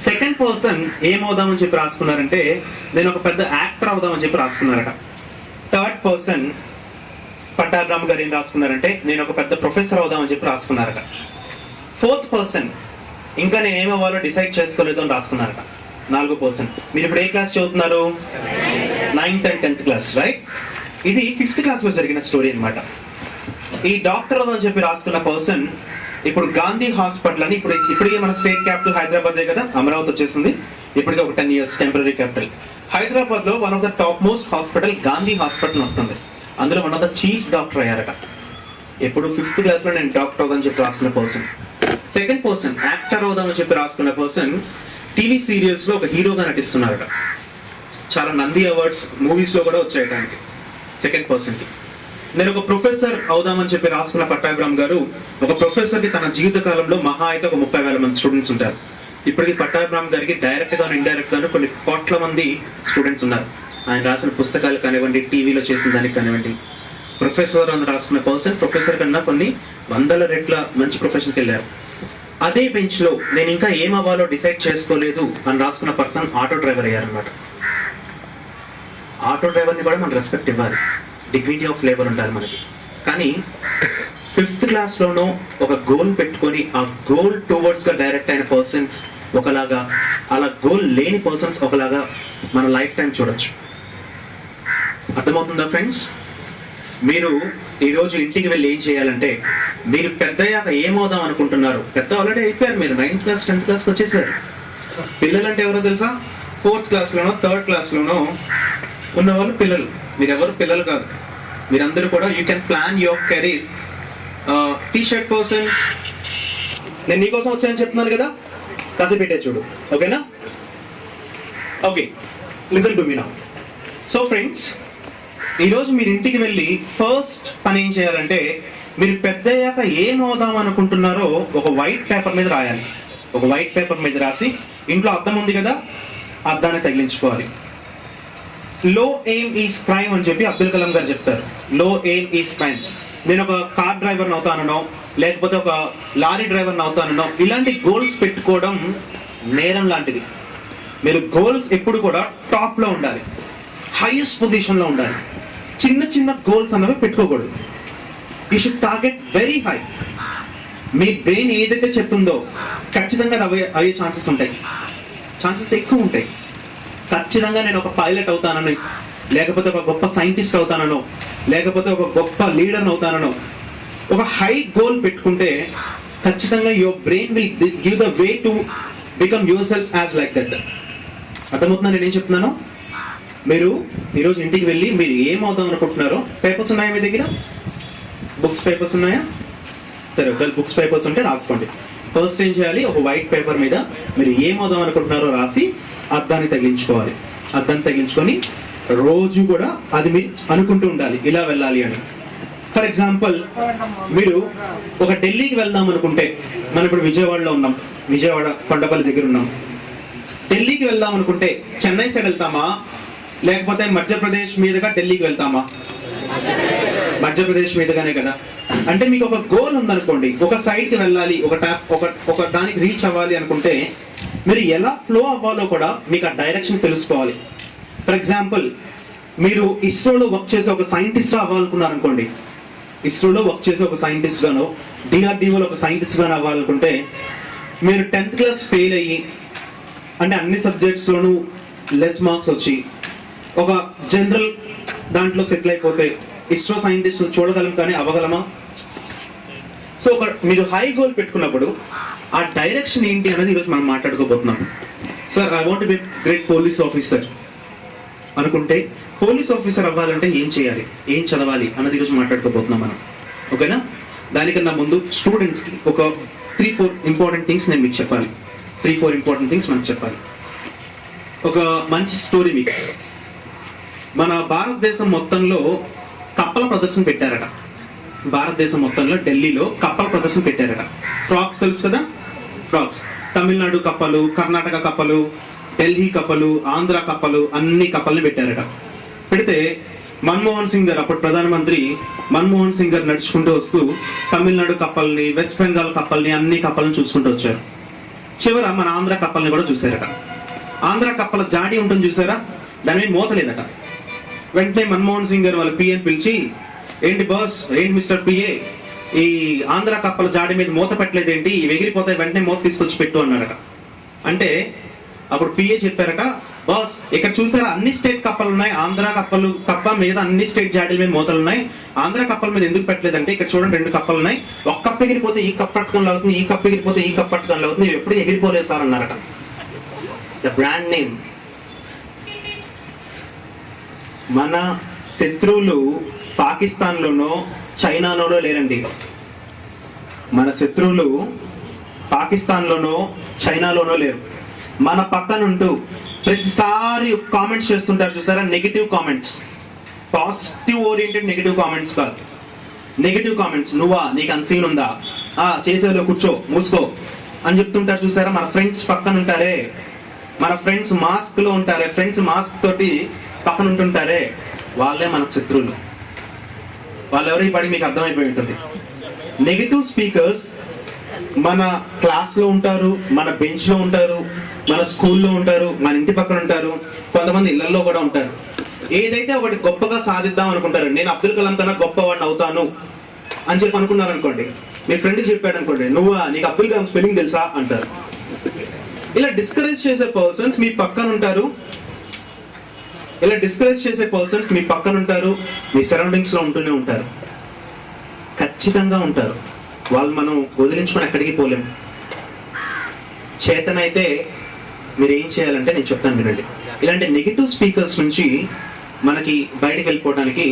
సెకండ్ పర్సన్ ఏమవుదామని చెప్పి రాసుకున్నారంటే, నేను ఒక పెద్ద యాక్టర్ అవుదామని చెప్పి రాసుకున్నారట. థర్డ్ పర్సన్ పట్టాభిరామ్ గారు ఏం రాసుకున్నారంటే, నేను ఒక పెద్ద ప్రొఫెసర్ అవుదామని చెప్పి రాసుకున్నారట. ఫోర్త్ పర్సన్ ఇంకా నేను ఏమవ్వాలో డిసైడ్ చేసుకోలేదు అని రాసుకున్నారట. 4వ పర్సన్. మీరు ఇప్పుడు ఏ క్లాస్ చదువుతున్నారు? 9th and 10th class, right? ఇది 5th క్లాస్లో జరిగిన స్టోరీ అనమాట. ఈ డాక్టర్ అని చెప్పి రాసుకున్న పర్సన్ ఇప్పుడు గాంధీ హాస్పిటల్ అని, ఇప్పటికే మన స్టేట్ క్యాపిటల్ హైదరాబాదే కదా, అమరావతి వచ్చేసింది. ఇప్పటికే ఒక 10 years టెంపరీ క్యాపిటల్. హైదరాబాద్లో one of the top most hospital Gandhi hospital ఉంటుంది. అందులో one of the chief doctor అయ్యారట. ఎప్పుడు 5th క్లాస్లో నేను డాక్టర్ అవుదామని చెప్పి రాసుకున్న పర్సన్. సెకండ్ పర్సన్ యాక్టర్ అవుదామని చెప్పి రాసుకున్న పర్సన్ టీవీ సీరియల్స్లో ఒక హీరోగా నటిస్తున్నారట. చాలా నంది అవార్డ్స్ మూవీస్లో కూడా వచ్చాయటానికి సెకండ్ పర్సన్కి. నేను ఒక ప్రొఫెసర్ అవుదామని చెప్పి రాసుకున్న పట్టాభిరామ్ గారు, ఒక ప్రొఫెసర్కి తన జీవిత కాలంలో మహా అయితే ఒక 30,000 మంది స్టూడెంట్స్ ఉంటారు. ఇప్పటికీ పట్టాభిరామ్ గారికి డైరెక్ట్ గాను ఇండైరెక్ట్ గాను కొన్ని కోట్ల మంది స్టూడెంట్స్ ఉన్నారు. ఆయన రాసిన పుస్తకాలు కానివ్వండి, టీవీలో చేసిన దానికి కానివ్వండి. ప్రొఫెసర్ అని రాసుకున్న పర్సన్ ప్రొఫెసర్ కన్నా కొన్ని 100 రెట్ల మంచి ప్రొఫెషన్కి వెళ్ళారు. అదే బెంచ్లో నేను ఇంకా ఏం అవ్వాలో డిసైడ్ చేసుకోలేదు అని రాసుకున్న పర్సన్ ఆటో డ్రైవర్ అయ్యారనమాట. ఆటో డ్రైవర్ని కూడా మనం రెస్పెక్ట్ ఇవ్వాలి, డిగ్నిటీ ఆఫ్ లేబర్ ఉండాలి మనకి. కానీ 5th క్లాస్లోనో ఒక గోల్ పెట్టుకొని ఆ గోల్ టువర్డ్స్గా డైరెక్ట్ అయిన పర్సన్స్ ఒకలాగా, అలా గోల్ లేని పర్సన్స్ ఒకలాగా మన లైఫ్ టైం చూడొచ్చు. అర్థమవుతుందా ఫ్రెండ్స్? మీరు ఈరోజు ఇంటికి వెళ్ళి ఏం చేయాలంటే, మీరు పెద్దయ్యాక ఏమవుదాం అనుకుంటున్నారు? పెద్ద ఆల్రెడీ అయిపోయారు, మీరు 9th class 10th classకి వచ్చేసారు. పిల్లలంటే ఎవరో తెలుసా? 4th classలోనో 3rd classలోనో ఉన్న వాళ్ళు పిల్లలు. మీరెవరు పిల్లలు కాదు, మీరందరూ కూడా you can plan your career. T-shirt person, నేను నీకోసం వచ్చానని చెప్తున్నాను కదా, కాసేపు పెట్టే చూడు, ఓకేనా? Okay, listen to me now. So friends, ఈరోజు మీరు ఇంటికి వెళ్ళి ఫస్ట్ పని ఏం చేయాలంటే, మీరు పెద్దయ్యాక ఏమవుదాం అనుకుంటున్నారో ఒక వైట్ పేపర్ మీద రాయాలి. ఒక వైట్ పేపర్ మీద రాసి, ఇంట్లో అద్దం ఉంది కదా, అద్దాన్ని తగిలించుకోవాలి. లో ఎయిమ్ ఈజ్ క్రైమ్ అని చెప్పి అబ్దుల్ కలాం గారు చెప్తారు. లో ఎయిమ్ ఈజ్ క్రైమ్. నేను ఒక కార్ డ్రైవర్ని అవుతానో, లేకపోతే ఒక లారీ డ్రైవర్ని అవుతానో, ఇలాంటి గోల్స్ పెట్టుకోవడం నేరం లాంటిది. మీరు గోల్స్ ఎప్పుడు కూడా టాప్లో ఉండాలి, హైయెస్ట్ పొజిషన్లో ఉండాలి. చిన్న చిన్న గోల్స్ అన్నవి పెట్టుకోకూడదు. You should target very high. Me brain ఏదైతే చెప్తుందో ఖచ్చితంగా అయ్యే ఛాన్సెస్ ఉంటాయి, ఛాన్సెస్ ఎక్కువ ఉంటాయి. ఖచ్చితంగా నేను ఒక పైలట్ అవుతానని, లేకపోతే ఒక గొప్ప సైంటిస్ట్ అవుతానో, లేకపోతే ఒక గొప్ప లీడర్ అవుతానో, ఒక హై గోల్ పెట్టుకుంటే ఖచ్చితంగా your brain will give the way to become your self as like that. అర్థమవుతుందా నేనేం చెప్తున్నాను? మీరు ఈరోజు ఇంటికి వెళ్ళి మీరు ఏమవుదాం అనుకుంటున్నారో, పేపర్స్ ఉన్నాయా మీ దగ్గర? బుక్స్ పేపర్స్ ఉన్నాయా? సరే, ఒకవేళ బుక్స్ పేపర్స్ ఉంటే రాసుకోండి. ఫస్ట్ ఏం చేయాలి, ఒక వైట్ పేపర్ మీద మీరు ఏమవుదాం అనుకుంటున్నారో రాసి అద్దాన్ని తగిలించుకోవాలి. అద్దాన్ని తగిలించుకొని రోజు కూడా అది మీరు అనుకుంటూ ఉండాలి, ఇలా వెళ్ళాలి అని. ఫర్ ఎగ్జాంపుల్, మీరు ఒక ఢిల్లీకి వెళ్దాం అనుకుంటే, మనం ఇప్పుడు విజయవాడలో ఉన్నాం, విజయవాడ కొండపల్లి దగ్గర ఉన్నాం. ఢిల్లీకి వెళ్దాం అనుకుంటే చెన్నై సైడ్ వెళ్తామా, లేకపోతే మధ్యప్రదేశ్ మీదుగా ఢిల్లీకి వెళ్తామా? మధ్యప్రదేశ్ మీదుగానే కదా. అంటే మీకు ఒక గోల్ ఉందనుకోండి, ఒక సైడ్కి వెళ్ళాలి, ఒక దానికి రీచ్ అవ్వాలి అనుకుంటే మీరు ఎలా ఫ్లో అవ్వాలో కూడా మీకు ఆ డైరెక్షన్ తెలుసుకోవాలి. ఫర్ ఎగ్జాంపుల్, మీరు ఇస్రోలో వర్క్ చేసే ఒక సైంటిస్ట్ అవ్వాలనుకున్నారు అనుకోండి, ఇస్రోలో వర్క్ చేసే ఒక సైంటిస్ట్ గానో, DRDOలో ఒక సైంటిస్ట్ గానో అవ్వాలనుకుంటే, మీరు 10th class ఫెయిల్ అయ్యి అంటే అన్ని సబ్జెక్ట్స్లోనూ లెస్ మార్క్స్ వచ్చి ఒక జనరల్ దాంట్లో సెటిల్ అయిపోతే ఇస్రో సైంటిస్ట్ చూడగలం కానీ అవ్వగలమా? సో ఒక మీరు హై గోల్ పెట్టుకున్నప్పుడు ఆ డైరెక్షన్ ఏంటి అనేది ఈరోజు మనం మాట్లాడుకోబోతున్నాం. Sir, I want be great police officer అనుకుంటే పోలీస్ ఆఫీసర్ అవ్వాలంటే ఏం చేయాలి, ఏం చదవాలి అన్నది ఈరోజు మాట్లాడుకోబోతున్నాం మనం. ఓకేనా? దానికన్నా ముందు స్టూడెంట్స్కి ఒక 3-4 ఇంపార్టెంట్ థింగ్స్ నేను మీకు చెప్పాలి. 3-4 ఇంపార్టెంట్ థింగ్స్ మనకు చెప్పాలి. ఒక మంచి స్టోరీ మీకు. మన భారతదేశం మొత్తంలో కప్పల ప్రదర్శన పెట్టారట. భారతదేశం మొత్తంలో ఢిల్లీలో కప్పల ప్రదర్శన పెట్టారట. ఫ్రాక్స్ తెలుసు కదా, ఫ్రాక్స్. తమిళనాడు కప్పలు, కర్ణాటక కప్పలు, ఢిల్లీ కప్పలు, ఆంధ్ర కప్పలు, అన్ని కప్పల్ని పెట్టారట. పెడితే మన్మోహన్ సింగ్ గారు, అప్పుడు ప్రధానమంత్రి మన్మోహన్ సింగ్ గారు నడుచుకుంటూ వస్తూ తమిళనాడు కప్పల్ని, వెస్ట్ బెంగాల్ కప్పల్ని, అన్ని కప్పల్ని చూసుకుంటూ వచ్చారు. చివర మన ఆంధ్ర కప్పల్ని కూడా చూసారట. ఆంధ్ర కప్పల జాడి ఉంటుంది చూసారా, దాని మీద మూత లేదట. వెంటనే మన్మోహన్ సింగ్ గారు వాళ్ళ పిఏని పిలిచి, ఏంటి బాస్, ఏంటి మిస్టర్ పిఏ, ఈ ఆంధ్ర కప్పల జాడి మీద మూత పెట్టలేదేంటి, ఇవి ఎగిరిపోతాయి, వెంటనే మూత తీసుకొచ్చి పెట్టు అన్నారట. అంటే అప్పుడు పిఏ చెప్పారట, బాస్ ఇక్కడ చూసారా అన్ని స్టేట్ కప్పలు ఉన్నాయి, ఆంధ్ర కప్పలు తప్ప మీద అన్ని స్టేట్ జాడీల మీద మూతలు ఉన్నాయి, ఆంధ్ర కప్పల మీద ఎందుకు పెట్టలేదంటే ఇక్కడ చూడండి 2 కప్పలు ఉన్నాయి, ఒక కప్పు ఎగిరిపోతే ఈ కప్పు పట్టుకొని అవుతుంది, ఈ కప్పు ఎగిరిపోతే ఈ కప్పు పట్టుకొని అవుతుంది, ఇవి ఎప్పుడు ఎగిరిపోలేదు సార్ అన్నారట. The brand name. మన శత్రువులు పాకిస్తాన్లోనో చైనాలోనో లేరండి. మన శత్రువులు పాకిస్తాన్లోనో చైనాలోనో లేరు. మన పక్కనుంటూ ప్రతిసారి కామెంట్స్ చేస్తుంటారు చూసారా, negative comments. Positive oriented negative comments కాదు, నెగిటివ్ కామెంట్స్. నువ్వా, నీకు అన్సీన్ ఉందా, చేసేలో కూర్చో, మూసుకో అని చెప్తుంటారు చూసారా. మన ఫ్రెండ్స్ పక్కన ఉంటారే, మన ఫ్రెండ్స్ మాస్క్ లో ఉంటారే, ఫ్రెండ్స్ మాస్క్ తోటి పక్కన ఉంటుంటారే, వాళ్ళే మనకు శత్రువులు. వాళ్ళెవరో ఈ పడి మీకు అర్థమైపోయి ఉంటుంది. నెగిటివ్ స్పీకర్స్ మన క్లాస్ లో ఉంటారు, మన బెంచ్ లో ఉంటారు, మన స్కూల్లో ఉంటారు, మన ఇంటి పక్కన ఉంటారు, కొంతమంది ఇళ్లలో కూడా ఉంటారు. ఏదైతే ఒకటి గొప్పగా సాధిద్దాం అనుకుంటారు, నేను అబ్దుల్ కలాం కన్నా గొప్పవాడిని అవుతాను అని చెప్పి అనుకున్నారు అనుకోండి, మీ ఫ్రెండ్కి చెప్పాడు అనుకోండి, నువ్వా, నీకు అబ్దుల్ కలాం స్పెల్లింగ్ తెలుసా అంటారు. ఇలా డిస్కరేజ్ చేసే పర్సన్స్ మీ పక్కన ఉంటారు, ఇలా డిస్కరేజ్ చేసే పర్సన్స్ మీ పక్కన ఉంటారు, మీ సరౌండింగ్స్ లో ఉంటూనే ఉంటారు, ఖచ్చితంగా ఉంటారు. వాళ్ళు మనం వదిలించుకొని ఎక్కడికి పోలేము. చేతనైతే మీరు ఏం చేయాలంటే నేను చెప్తాను వినండి. ఇలాంటి నెగిటివ్ స్పీకర్స్ నుంచి మనకి బయటికి వెళ్ళిపోవడానికి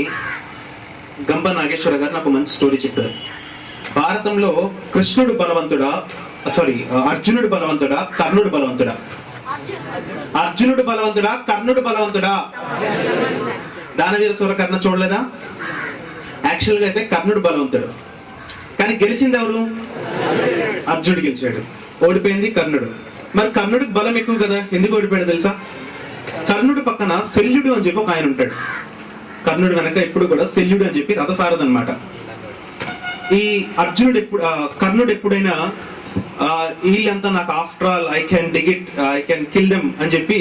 గంప నాగేశ్వర గారు నాకు మంచి స్టోరీ చెప్పారు. భారతంలో కృష్ణుడు బలవంతుడా, అర్జునుడు బలవంతుడా, కర్ణుడు బలవంతుడా? అర్జునుడు బలవంతుడా, కర్ణుడు బలవంతుడా? దానవీర సూరకర్ణ చూడలేదా? యాక్చువల్గా అయితే కర్ణుడు బలవంతుడు, కానీ గెలిచింది ఎవరు? అర్జునుడు గెలిచాడు, ఓడిపోయింది కర్ణుడు. మరి కర్ణుడికి బలం ఎక్కువ కదా, ఎందుకు ఓడిపోయాడు తెలుసా? కర్ణుడు పక్కన శల్యుడు అని చెప్పి ఒక ఆయన ఉంటాడు. కర్ణుడు వెనక ఎప్పుడు కూడా శల్యుడు అని చెప్పి రథసారథి అన్నమాట. ఈ కర్ణుడు ఎప్పుడైనా వీళ్ళంతా నాకు after all I can dig it, I can kill them అని చెప్పి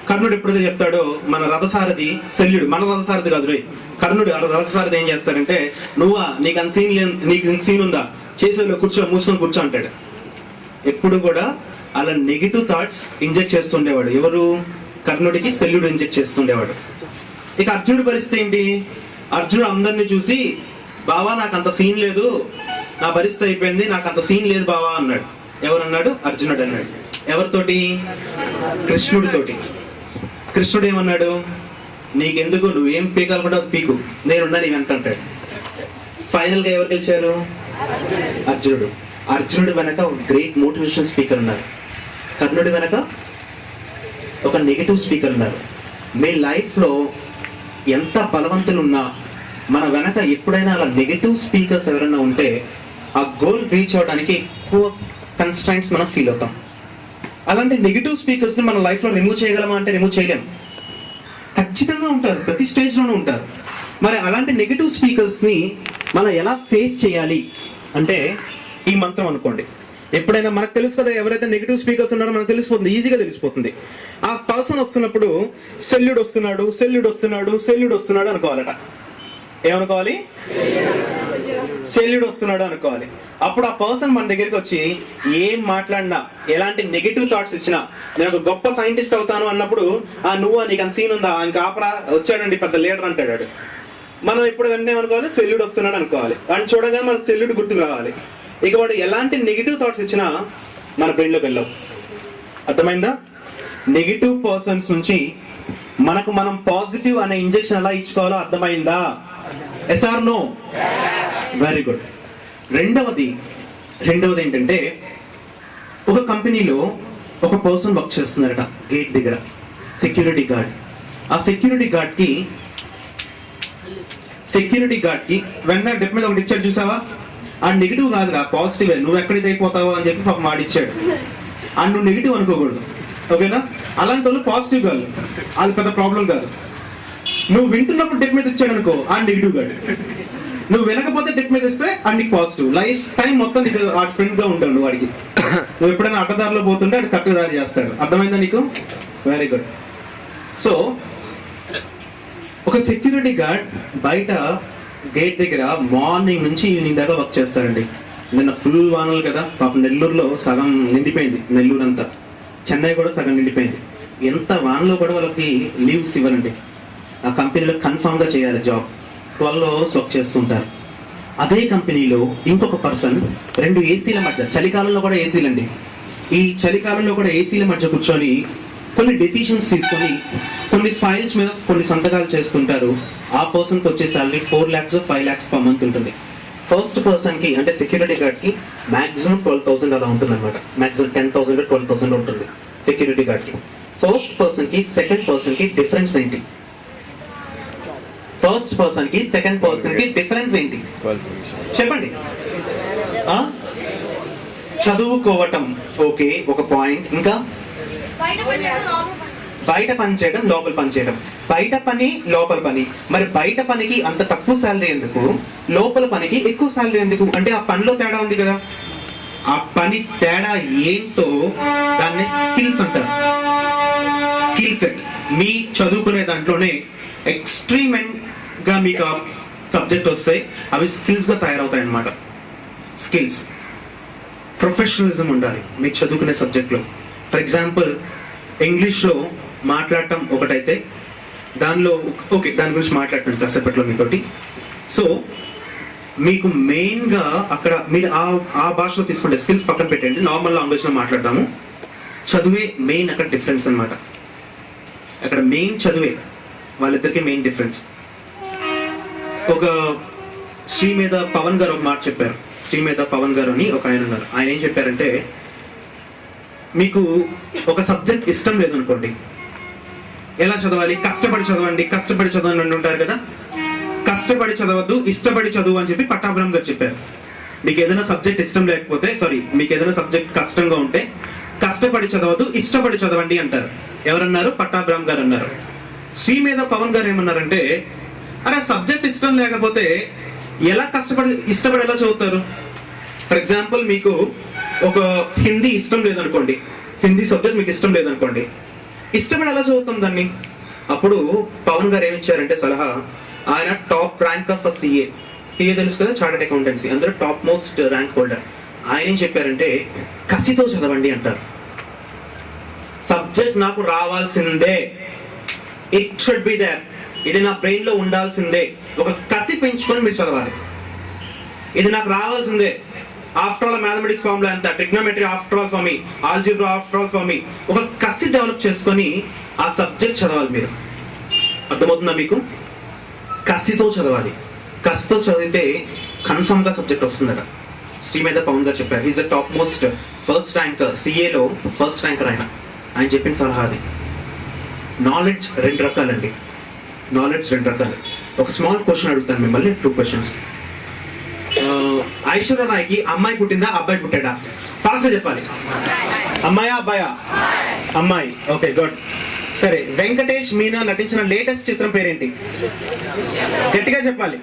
కర్ణుడు ఎప్పుడైతే చెప్తాడో, మన రథసారథి శల్యుడు, మన రథసారథి కాదు రే, కర్ణుడు రథసారథి ఏం చేస్తాడంటే, నువ్వా, నీకు సీన్ ఉందా, చేసేలో కూర్చో, మూసుకొని కూర్చో అంటాడు. ఎప్పుడు కూడా అలా నెగిటివ్ థాట్స్ ఇంజెక్ట్ చేస్తుండేవాడు. ఎవరు? కర్ణుడికి శల్యుడు ఇంజెక్ట్ చేస్తుండేవాడు. ఇక అర్జునుడి పరిస్థితి ఏంటి? అర్జునుడు అందరినీ చూసి, బావా నాకు అంత సీన్ లేదు, నా పరిస్థితి అయిపోయింది, నాకు అంత సీన్ లేదు బావా అన్నాడు. ఎవరన్నాడు? అర్జునుడు అన్నాడు. ఎవరితోటి? కృష్ణుడితోటి. కృష్ణుడు ఏమన్నాడు? నీకెందుకు, నువ్వేం పీకాలు కూడా పీకు, నేనున్నా నీ వెంట అంటాడు. ఫైనల్ గా ఎవరు గెలిచారు? అర్జునుడు. అర్జునుడి వెనక ఒక గ్రేట్ మోటివేషన్ స్పీకర్ ఉన్నారు, కర్ణుడి వెనక ఒక నెగిటివ్ స్పీకర్ ఉన్నారు. మీ లైఫ్లో ఎంత బలవంతులు ఉన్నా మన వెనక ఎప్పుడైనా అలా నెగిటివ్ స్పీకర్స్ ఎవరైనా ఉంటే ఆ గోల్ రీచ్ అవడానికి ఎక్కువ కన్స్ట్రైంట్స్ మనం ఫీల్ అవుతాం. అలాంటి నెగిటివ్ స్పీకర్స్ని మన లైఫ్లో రిమూవ్ చేయగలమా అంటే రిమూవ్ చేయలేం. ఖచ్చితంగా ఉంటారు, ప్రతి స్టేజ్లోనూ ఉంటారు. మరి అలాంటి నెగిటివ్ స్పీకర్స్ని మనం ఎలా ఫేస్ చేయాలి అంటే ఈ మంత్రం అనుకోండి. ఎప్పుడైనా మనకు తెలుసు కదా, ఎవరైతే నెగిటివ్ స్పీకర్స్ ఉన్నారో మనకు తెలిసిపోతుంది, ఈజీగా తెలిసిపోతుంది. ఆ పర్సన్ వస్తున్నప్పుడు శల్యుడు వస్తున్నాడు, శల్యుడు వస్తున్నాడు, శల్యుడు వస్తున్నాడు అనుకోవాలట. ఏమనుకోవాలి? సెల్యూడ్ వస్తున్నాడు అనుకోవాలి. అప్పుడు ఆ పర్సన్ మన దగ్గరికి వచ్చి ఏం మాట్లాడినా, ఎలాంటి నెగిటివ్ థాట్స్ ఇచ్చినా, నేను ఒక గొప్ప సైంటిస్ట్ అవుతాను అన్నప్పుడు నువ్వు నీకు అంత సీన్ ఉందా, ఇంకా ఆపరా, వచ్చాడండి పెద్ద లీడర్ అంటాడు. మనం ఎప్పుడు వెంటనే అనుకోవాలి సెల్యూడ్ వస్తున్నాడు అనుకోవాలి. వాడిని చూడగానే మనకు సెల్యూడ్ గుర్తుకు రావాలి. ఇక వాడు ఎలాంటి నెగిటివ్ థాట్స్ ఇచ్చినా మన బ్రెయిన్లోకి వెళ్ళవు. అర్థమైందా? నెగిటివ్ పర్సన్స్ నుంచి మనకు మనం పాజిటివ్ అనే ఇంజెక్షన్ ఎలా ఇచ్చుకోవాలో అర్థమైందా? Yes or no? Very good. రెండవది ఏంటంటే, ఒక కంపెనీలో ఒక పర్సన్ వర్క్ చేస్తున్నారట గేట్ దగ్గర, సెక్యూరిటీ గార్డ్. ఆ సెక్యూరిటీ గార్డ్కి వెంటనే డెప్ మీద ఒకటి ఇచ్చాడు చూసావా? ఆ నెగిటివ్ కాదురా, పాజిటివే. నువ్వు ఎక్కడికి అయిపోతావో అని చెప్పి పాపం వాడిచ్చాడు. నువ్వు నెగిటివ్ అనుకోకూడదు, ఓకేనా? అలాంటి వాళ్ళు పాజిటివ్ కాదు, అది పెద్ద ప్రాబ్లం కాదు. నువ్వు వింటున్నప్పుడు డెప్ మీద ఇచ్చాడు అనుకో, ఆ నెగిటివ్ గాడు. నువ్వు వినకపోతే డెప్ మీద ఇస్తే అన్ని పాజిటివ్. లైఫ్ టైం మొత్తం నీకు ఆ ఫ్రెండ్ గా ఉంటాడు నువ్వు వాడికి. నువ్వు ఎప్పుడైనా అడ్డదారిలో పోతుంటే అది కరెక్ట్ దారి చేస్తాడు. అర్థమైందా నీకు? Very good. సో ఒక సెక్యూరిటీ గార్డ్ బయట గేట్ దగ్గర మార్నింగ్ నుంచి ఈవినింగ్ దాకా వర్క్ చేస్తారండి. నిన్న ఫుల్ వానలు కదా, పాపం నెల్లూరులో సగం నిండిపోయింది, నెల్లూరు అంతా, చెన్నై కూడా సగం నిండిపోయింది. ఎంత వానలో కూడా వాళ్ళకి లీవ్స్ ఇవ్వరండి. ఆ కంపెనీలో కన్ఫామ్ గా చేయాలి జాబ్. 12 hours వర్క్ చేస్తుంటారు. అదే కంపెనీలో ఇంకొక పర్సన్ 2 ఏసీల మధ్య, చలికాలంలో కూడా ఏసీలండి, ఈ చలికాలంలో కూడా ఏసీల మధ్య కూర్చొని కొన్ని డెసిషన్స్ తీసుకొని కొన్ని ఫైల్స్ మీద కొన్ని సంతకాలు చేస్తుంటారు. ఆ పర్సన్కి వచ్చే salary 4 lakhs 5 lakhs per month ఉంటుంది. ఫస్ట్ పర్సన్ కి అంటే సెక్యూరిటీ గార్డ్ కి మాక్సిమం 12,000 అలా ఉంటుంది అనమాట. మాక్సిమం 10,000 12,000 ఉంటుంది సెక్యూరిటీ గార్డ్ కి. ఫస్ట్ పర్సన్ కి సెకండ్ పర్సన్ కి డిఫరెన్స్ ఏంటి? ఫస్ట్ పర్సన్ కి సెకండ్ పర్సన్ కి డిఫరెన్స్ ఏంటి చెప్పండి? చదువుకోవటం, ఓకే, ఒక పాయింట్. ఇంకా బయట పని చేయడం, లోపల పని చేయడం. బయట పని, లోపల పని. మరి బయట పనికి అంత తక్కువ శాలరీ ఎందుకు, లోపల పనికి ఎక్కువ శాలరీ ఎందుకు? అంటే ఆ పనిలో తేడా ఉంది కదా. ఆ పని తేడా ఏంటో దాన్ని స్కిల్స్ అంటారు. Skill set. మీ చదువుకునే దాంట్లోనే ఎక్స్ట్రీమ్ గా మీకు సబ్జెక్ట్ వస్తాయి, అవి స్కిల్స్ గా తయారవుతాయి అన్నమాట. స్కిల్స్. ప్రొఫెషనలిజం ఉండాలి మీకు చదువుకునే సబ్జెక్ట్లో. ఫర్ ఎగ్జాంపుల్ ఇంగ్లీష్లో మాట్లాడటం ఒకటైతే, దానిలో ఓకే, దాని గురించి మాట్లాడతాను కాసేపట్లో మీతోటి. సో మీకు మెయిన్గా అక్కడ మీరు ఆ భాషలో తీసుకుంటే స్కిల్స్ పక్కన పెట్టండి, నార్మల్ లాంగ్వేజ్లో మాట్లాడతాము. చదువే మెయిన్ అక్కడ డిఫరెన్స్ అనమాట. అక్కడ మెయిన్ చదువే, వాళ్ళిద్దరికి మెయిన్ డిఫరెన్స్. ఒక శ్రీ మీద పవన్ గారు ఒక మాట చెప్పారు. శ్రీ మీద పవన్ గారు అని ఒక ఆయన ఉన్నారు. ఆయన ఏం చెప్పారంటే, మీకు ఒక సబ్జెక్ట్ ఇష్టం లేదనుకోండి, ఎలా చదవాలి? కష్టపడి చదవండి, కష్టపడి చదవండి ఉంటారు కదా. కష్టపడి చదవద్దు, ఇష్టపడి చదువు అని చెప్పి పట్టాభిరామ్ గారు చెప్పారు. మీకు ఏదైనా సబ్జెక్ట్ ఇష్టం లేకపోతే, సారీ, మీకు ఏదైనా సబ్జెక్ట్ కష్టంగా ఉంటే కష్టపడి చదవద్దు, ఇష్టపడి చదవండి అంటారు. ఎవరన్నారు? పట్టాభిరామ్ గారు అన్నారు. శ్రీ మీద పవన్ గారు ఏమన్నారంటే, అరే సబ్జెక్ట్ ఇష్టం లేకపోతే ఎలా ఇష్టపడి ఎలా చదువుతారు? ఫర్ ఎగ్జాంపుల్ మీకు ఒక హిందీ ఇష్టం లేదనుకోండి, హిందీ సబ్జెక్ట్ మీకు ఇష్టం లేదనుకోండి, ఇష్టపడి ఎలా చదువుతాం దాన్ని? అప్పుడు పవన్ గారు ఏమిచ్చారంటే సలహా, ఆయన టాప్ ర్యాంక్ ఆఫ్ సిఏ తెలుసు కదా, చార్టెడ్ అకౌంటెన్సీ, అందులో టాప్ మోస్ట్ ర్యాంక్ హోల్డర్. ఆయన ఏం చెప్పారంటే, కసితో చదవండి అంటారు. సబ్జెక్ట్ నాకు రావాల్సిందే, ఇట్ షుడ్ బి దేర్, ఇది నా బ్రెయిన్ లో ఉండాల్సిందే. ఒక కసి పెంచుకొని మీరు చదవాలి. ఇది నాకు రావాల్సిందే. ఆఫ్టర్ ఆల్ మ్యాథమెటిక్స్ ఫార్ములా అంతా, trigonometry after all for me, algebra after all for me. ఒక కసి డెవలప్ చేసుకొని ఆ సబ్జెక్ట్ చదవాలి మీరు. అర్థమవుతుందా మీకు? కసితో చదవాలి. కసితో చదివితే కన్ఫర్మ్ గా సబ్జెక్ట్ వస్తుందట. శ్రీ మీద పవన్ గారు చెప్పారు. Is the top most first ranker, సిఏలో ఫస్ట్ ర్యాంకర్ ఆయన చెప్పిన సలహా అది. నాలెడ్జ్ 2 రకాలండి. నాలెడ్జ్ 2 రకాలు. ఒక స్మాల్ క్వశ్చన్ అడుగుతాను మిమ్మల్ని, 2 questions. ఐశ్వర్య రాయ్కి అమ్మాయి పుట్టిందా, అబ్బాయి పుట్టాడా? ఫాస్ట్ గా చెప్పాలి. అమ్మాయా, అబ్బాయా? అమ్మాయి. Okay, good. సరే, వెంకటేష్ మీనా నటించిన లేటెస్ట్ చిత్రం పేరేంటి? గట్టిగా చెప్పాలి.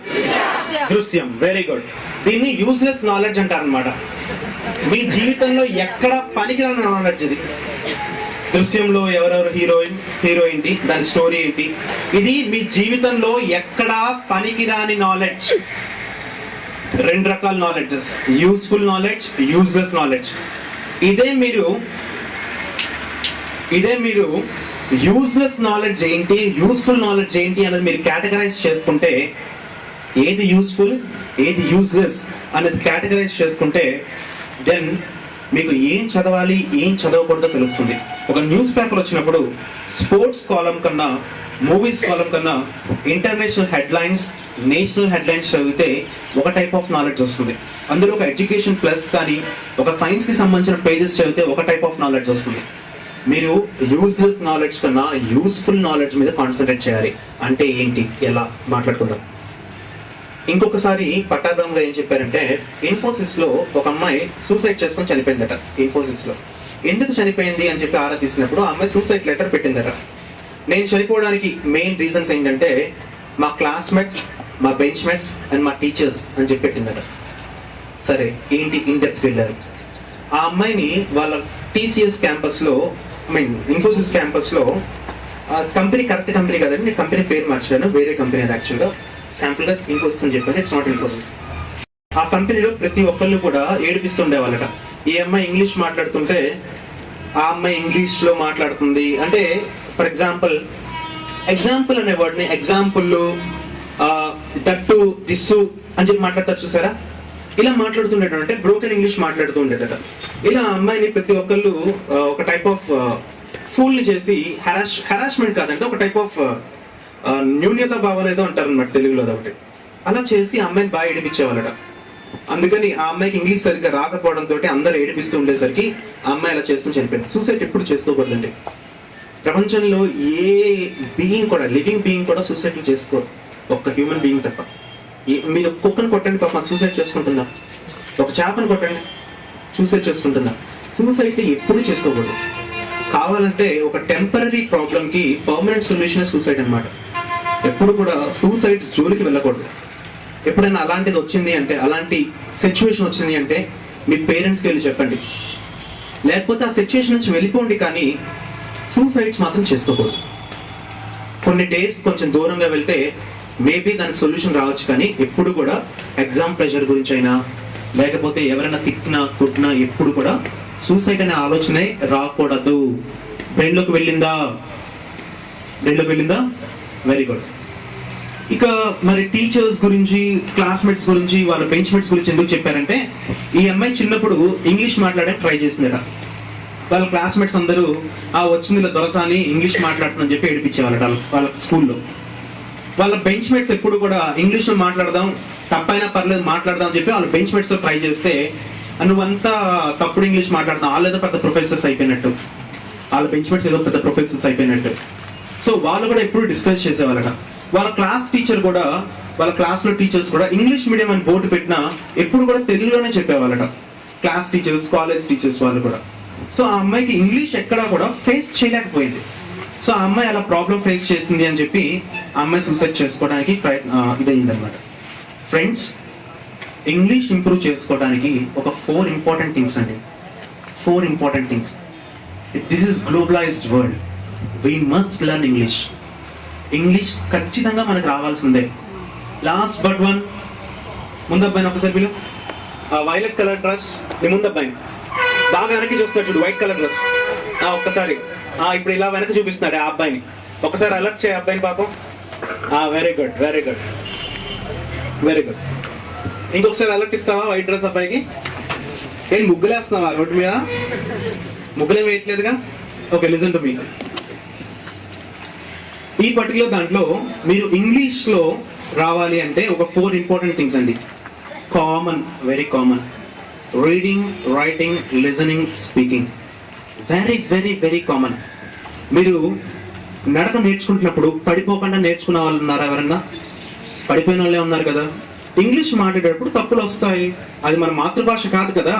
దృశ్యం. Very good. దీన్ని యూస్లెస్ నాలెడ్జ్ అంటారు అనమాట. మీ జీవితంలో ఎక్కడ పనికిరాని నాలెడ్జ్ ఇది. దృశ్యంలో ఎవరెవరు హీరో ఏంటి, దాని స్టోరీ ఏంటి, ఇది మీ జీవితంలో ఎక్కడా పనికిరాని నాలెడ్జ్. రెండు రకాల knowledges, useful knowledge, useless knowledge. ఇదే మీరు యూజ్లెస్ నాలెడ్జ్ ఏంటి, యూస్ఫుల్ నాలెడ్జ్ ఏంటి అనేది మీరు కేటగరైజ్ చేసుకుంటే, ఏది యూస్ఫుల్ ఏది యూజ్లెస్ అనేది కేటగరైజ్ చేసుకుంటే, దెన్ మీకు ఏం చదవాలి ఏం చదవకూడదో తెలుస్తుంది. ఒక న్యూస్ పేపర్ వచ్చినప్పుడు స్పోర్ట్స్ కాలం కన్నా, మూవీస్ కాలం కన్నా ఇంటర్నేషనల్ హెడ్లైన్స్, నేషనల్ హెడ్లైన్స్ చదివితే ఒక టైప్ ఆఫ్ నాలెడ్జ్ వస్తుంది. అందులో ఒక ఎడ్యుకేషన్ ప్లస్ కానీ ఒక సైన్స్కి సంబంధించిన పేజెస్ చదివితే ఒక టైప్ ఆఫ్ నాలెడ్జ్ వస్తుంది. మీరు యూజ్లెస్ నాలెడ్జ్ కన్నా యూస్ఫుల్ నాలెడ్జ్ మీద కాన్సన్ట్రేట్ చేయాలి. అంటే ఏంటి, ఎలా మాట్లాడుకుందాం. ఇంకొకసారి పట్టాభిరామ్ గారు ఏం చెప్పారంటే, ఇన్ఫోసిస్ లో ఒక అమ్మాయి సూసైడ్ చేసుకొని చనిపోయిందట. ఇన్ఫోసిస్ లో ఎందుకు చనిపోయింది అని చెప్పి ఆరా తీసినప్పుడు ఆ అమ్మాయి సూసైడ్ లెటర్ పెట్టిందట. నేను చనిపోవడానికి మెయిన్ రీజన్స్ ఏంటంటే మా క్లాస్మేట్స్, మా బెంచ్ మేట్స్ అండ్ మా టీచర్స్ అని చెప్పి పెట్టిందట. సరే, ఏంటి ఇన్ డెప్త్ వెళ్ళారు. ఆ అమ్మాయిని వాళ్ళ టీసీఎస్ క్యాంపస్ లో, ఇన్ఫోసిస్ క్యాంపస్ లో, కంపెనీ కరెక్ట్ కంపెనీ కదండి, నేను కంపెనీ పేరు మార్చాను, వేరే కంపెనీ అది యాక్చువల్గా. శాంపుల్ గా ఇన్ఫోసిస్ అని చెప్పాను, ఇట్స్ నాట్ ఇన్ఫోసిస్. ఆ కంపెనీలో ప్రతి ఒక్కళ్ళు కూడా ఏడిపిస్తుండే వాళ్ళట. ఈ అమ్మాయి ఇంగ్లీష్ మాట్లాడుతుంటే ఆ అమ్మాయి ఇంగ్లీష్ లో మాట్లాడుతుంది అంటే, ఫర్ ఎగ్జాంపుల్ అనే వర్డ్ని ఎగ్జాంపుల్, దట్టు, దిస్సు అని చెప్పి మాట్లాడతారు చూసారా, ఇలా మాట్లాడుతుండేట, అంటే బ్రోకెన్ ఇంగ్లీష్ మాట్లాడుతూ ఉండేదట. ఇలా అమ్మాయిని ప్రతి ఒక్కళ్ళు ఒక టైప్ ఆఫ్ ఫూల్ ని చేసి, హెరాస్మెంట్ కాదంటే ఒక టైప్ ఆఫ్ న్యూన్యత భావన ఏదో అంటారు అన్నమాట తెలుగులో, ఒకటి అలా చేసి ఆ అమ్మాయిని బాగా ఏడిపించేవాళ్ళట. అందుకని ఆ అమ్మాయికి ఇంగ్లీష్ సరిగ్గా రాకపోవడంతో అందరూ ఏడిపిస్తూ ఉండేసరికి ఆ అమ్మాయి అలా చేసుకుని చనిపోయింది. సూసైడ్ ఎప్పుడు చేసుకోకూడదండి. ప్రపంచంలో ఏ బీయింగ్ కూడా, లివింగ్ బీయింగ్ కూడా సూసైడ్ చేసుకోరు, ఒక్క హ్యూమన్ బీయింగ్ తప్ప. మీరు కుక్కను కొట్టండి, పాప సూసైడ్ చేసుకుంటుందా? ఒక చేపను కొట్టండి, సూసైడ్ చేసుకుంటుందా? సూసైడ్ ఎప్పుడు చేసుకోకూడదు. కావాలంటే ఒక టెంపరీ ప్రాబ్లం కి పర్మనెంట్ సొల్యూషన్ సూసైడ్ అన్నమాట. ఎప్పుడు కూడా సూసైడ్స్ జోలికి వెళ్ళకూడదు. ఎప్పుడైనా అలాంటిది వచ్చింది అంటే, అలాంటి సిచ్యువేషన్ వచ్చింది అంటే మీ పేరెంట్స్కి వెళ్ళి చెప్పండి, లేకపోతే ఆ సిచ్యువేషన్ నుంచి వెళ్ళిపోండి, కానీ సూసైడ్స్ మాత్రం చేసుకోకూడదు. కొన్ని డేస్ కొంచెం దూరంగా వెళ్తే మేబీ దానికి సొల్యూషన్ రావచ్చు, కానీ ఎప్పుడు కూడా ఎగ్జామ్ ప్రెషర్ గురించి అయినా, లేకపోతే ఎవరైనా తిట్టినా కొట్టినా ఎప్పుడు కూడా సూసైడ్ అనే ఆలోచనే రాకూడదు. బ్రెయిన్లోకి వెళ్ళిందా? Very good. ఇక మరి టీచర్స్ గురించి, క్లాస్మేట్స్ గురించి, వాళ్ళ బెంచ్ మేట్స్ గురించి ఎందుకు చెప్పారంటే, ఈ అమ్మాయి చిన్నప్పుడు ఇంగ్లీష్ మాట్లాడడానికి ట్రై చేసిందట. వాళ్ళ క్లాస్మేట్స్ అందరూ వచ్చింది ఇలా దొరసాని ఇంగ్లీష్ మాట్లాడుతుందని చెప్పి ఏడిపించేవాళ్ళట వాళ్ళ స్కూల్లో. వాళ్ళ బెంచ్ మేట్స్ ఎప్పుడు కూడా ఇంగ్లీష్లో మాట్లాడదాం, తప్పైనా పర్లేదు మాట్లాడదాం అని చెప్పి వాళ్ళ బెంచ్ మేట్స్తో ట్రై చేస్తే, నువ్వంతా తప్పుడు ఇంగ్లీష్ మాట్లాడుతున్నావు, వాళ్ళు ఏదో పెద్ద ప్రొఫెసర్స్ అయిపోయినట్టు, వాళ్ళ బెంచ్ మేట్స్ ఏదో పెద్ద ప్రొఫెసర్స్ అయిపోయినట్టు. సో వాళ్ళు కూడా ఎప్పుడు డిస్కస్ చేసేవాళ్ళట. వాళ్ళ క్లాస్ టీచర్ కూడా, వాళ్ళ క్లాస్లో టీచర్స్ కూడా ఇంగ్లీష్ మీడియం అని బోర్డు పెట్టినా ఎప్పుడు కూడా తెలుగులోనే చెప్పేవాళ్ళట, క్లాస్ టీచర్స్, కాలేజ్ టీచర్స్ వాళ్ళు కూడా. సో ఆ అమ్మాయికి ఇంగ్లీష్ ఎక్కడా కూడా ఫేస్ చేయలేకపోయింది. సో ఆ అమ్మాయి అలా ప్రాబ్లం ఫేస్ చేసింది అని చెప్పి ఆ అమ్మాయి సూసైడ్ చేసుకోవడానికి ఇదైంది అనమాట. ఫ్రెండ్స్, ఇంగ్లీష్ ఇంప్రూవ్ చేసుకోవడానికి ఒక 4 ఇంపార్టెంట్ థింగ్స్ అండి. 4 important things. This is globalised world, we must learn English. English ఖచ్చితంగా మనకు రావాల్సిందే. లాస్ట్ బట్ వన్, ముందు అబ్బాయిని ఒకసారి పిలు. వైలెట్ కలర్ డ్రెస్, నీ ముందు అబ్బాయిని బాగా వెనక్కి చూస్తున్నాడు చూడు, వైట్ కలర్ డ్రెస్. ఒక్కసారి ఇప్పుడు ఇలా వెనక్కి చూపిస్తున్నాడు ఆ అబ్బాయిని, ఒకసారి అలర్ట్ చేయ అబ్బాయిని పాపం. Very good, very good, very good. ఇంకొకసారి అలర్ట్ ఇస్తావా వైట్ డ్రెస్ అబ్బాయికి? ఏంటి ముగ్గులేస్తున్నావా రోడ్డు మీద? ముగ్గులేం వేయట్లేదుగా. Okay, listen to me. ఈ పర్టికులర్ దాంట్లో మీరు ఇంగ్లీష్ లో రావాలి అంటే ఒక 4 ఇంపార్టెంట్ థింగ్స్ అండి. Common, very common. Reading, writing, listening, speaking. Very very very common. మీరు నడక నేర్చుకుంటున్నప్పుడు పడిపోకుండా నేర్చుకున్న వాళ్ళు ఉన్నారా? ఎవరన్నా పడిపోయిన వాళ్ళే ఉన్నారు కదా. ఇంగ్లీష్ మాట్లాడేటప్పుడు తప్పులు వస్తాయి, అది మన మాతృభాష కాదు కదా,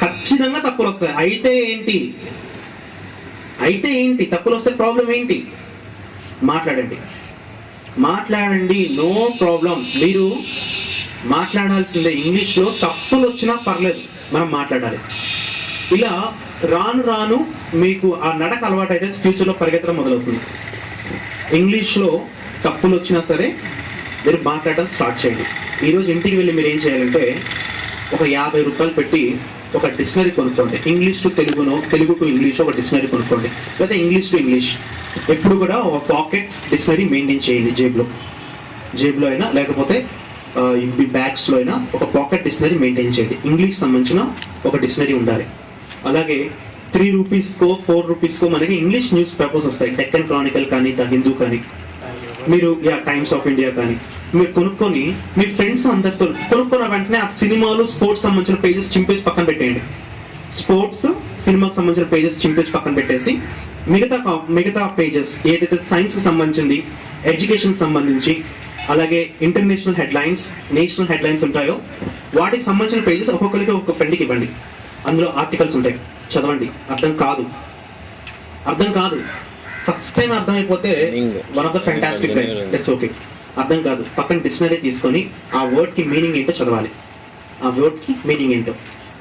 ఖచ్చితంగా తప్పులు వస్తాయి. అయితే ఏంటి తప్పులు వస్తే ప్రాబ్లం ఏంటి? మాట్లాడండి, నో ప్రాబ్లం. మీరు మాట్లాడాల్సిందే. ఇంగ్లీష్లో తప్పులు వచ్చినా పర్లేదు, మనం మాట్లాడాలి. ఇలా రాను మీకు ఆ నడక అలవాటు అయితే ఫ్యూచర్లో పరిగెత్తడం మొదలవుతుంది. ఇంగ్లీష్లో తప్పులు వచ్చినా సరే మీరు మాట్లాడడం స్టార్ట్ చేయండి. ఈరోజు ఇంటికి వెళ్ళి మీరు ఏం చేయాలంటే ఒక 50 రూపాయలు పెట్టి ఒక డిక్షనరీ కొనుక్కోండి. ఇంగ్లీష్ టు తెలుగునో, తెలుగు టు ఇంగ్లీష్ ఒక డిక్షనరీ కొనుక్కోండి, లేదా ఇంగ్లీష్ టు ఇంగ్లీష్. ఎప్పుడు కూడా ఒక పాకెట్ డిక్షనరీ మెయింటైన్ చేయండి, జేబులో అయినా లేకపోతే మీ బ్యాగ్స్లో అయినా ఒక పాకెట్ డిక్షనరీ మెయింటైన్ చేయండి. ఇంగ్లీష్ సంబంధించిన ఒక డిక్షనరీ ఉండాలి. అలాగే 3 రూపీస్కో 4 రూపీస్కో మనకి ఇంగ్లీష్ న్యూస్ పేపర్స్ వస్తాయి. డెక్కన్ క్రానికల్ కానీ, ద హిందూ కానీ, మీరు టైమ్స్ ఆఫ్ ఇండియా కానీ మీరు కొనుక్కొని మీ ఫ్రెండ్స్ అందరితో కొనుక్కున్న వెంటనే ఆ సినిమాలు స్పోర్ట్స్ సంబంధించిన పేజెస్ చింపేసి పక్కన పెట్టేయండి. స్పోర్ట్స్ సినిమాకి సంబంధించిన పేజెస్ చింపేసి పక్కన పెట్టేసి మిగతా పేజెస్ ఏదైతే సైన్స్కి సంబంధించింది, ఎడ్యుకేషన్ సంబంధించి, అలాగే ఇంటర్నేషనల్ హెడ్లైన్స్, నేషనల్ హెడ్లైన్స్ ఉంటాయో వాటికి సంబంధించిన పేజెస్ ఒక్కొక్కరికి ఒక్కొక్క ఫ్రెండ్కి ఇవ్వండి. అందులో ఆర్టికల్స్ ఉంటాయి, చదవండి. అర్థం కాదు ఫస్ట్ టైం అర్థమైపోతే one of the fantastic guide, it's okay. అర్థం కాదు, పక్కన డిక్షనరీ తీసుకొని ఆ వర్డ్కి మీనింగ్ ఏంటో చదవాలి. ఆ వర్డ్కి మీనింగ్ ఏంటో,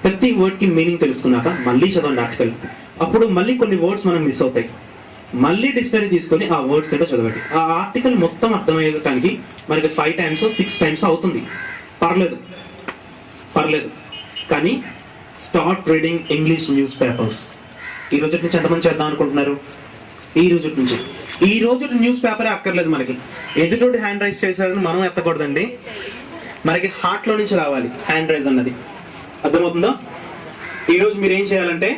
ప్రతి వర్డ్కి మీనింగ్ తెలుసుకున్నాక మళ్ళీ చదవండి ఆర్టికల్. అప్పుడు మళ్ళీ కొన్ని వర్డ్స్ మనం మిస్ అవుతాయి, మళ్ళీ డిక్షనరీ తీసుకొని ఆ వర్డ్స్ ఏంటో చదవండి. ఆ ఆర్టికల్ మొత్తం అర్థమయ్యేదానికి మనకి 5 times 6 times అవుతుంది. పర్లేదు కానీ start reading English news papers. ఈ రోజు నుంచి ఎంతమంది చేద్దాం అనుకుంటున్నారు? ఈ రోజు న్యూస్ పేపరే అక్కర్లేదు మనకి. ఎదుటోటి హ్యాండ్ రైజ్ చేశారని మనం ఎత్తకూడదండి, మనకి హార్ట్లో నుంచి రావాలి హ్యాండ్ రైజ్ అన్నది. అర్థమవుతుందో? ఈరోజు మీరు ఏం చేయాలంటే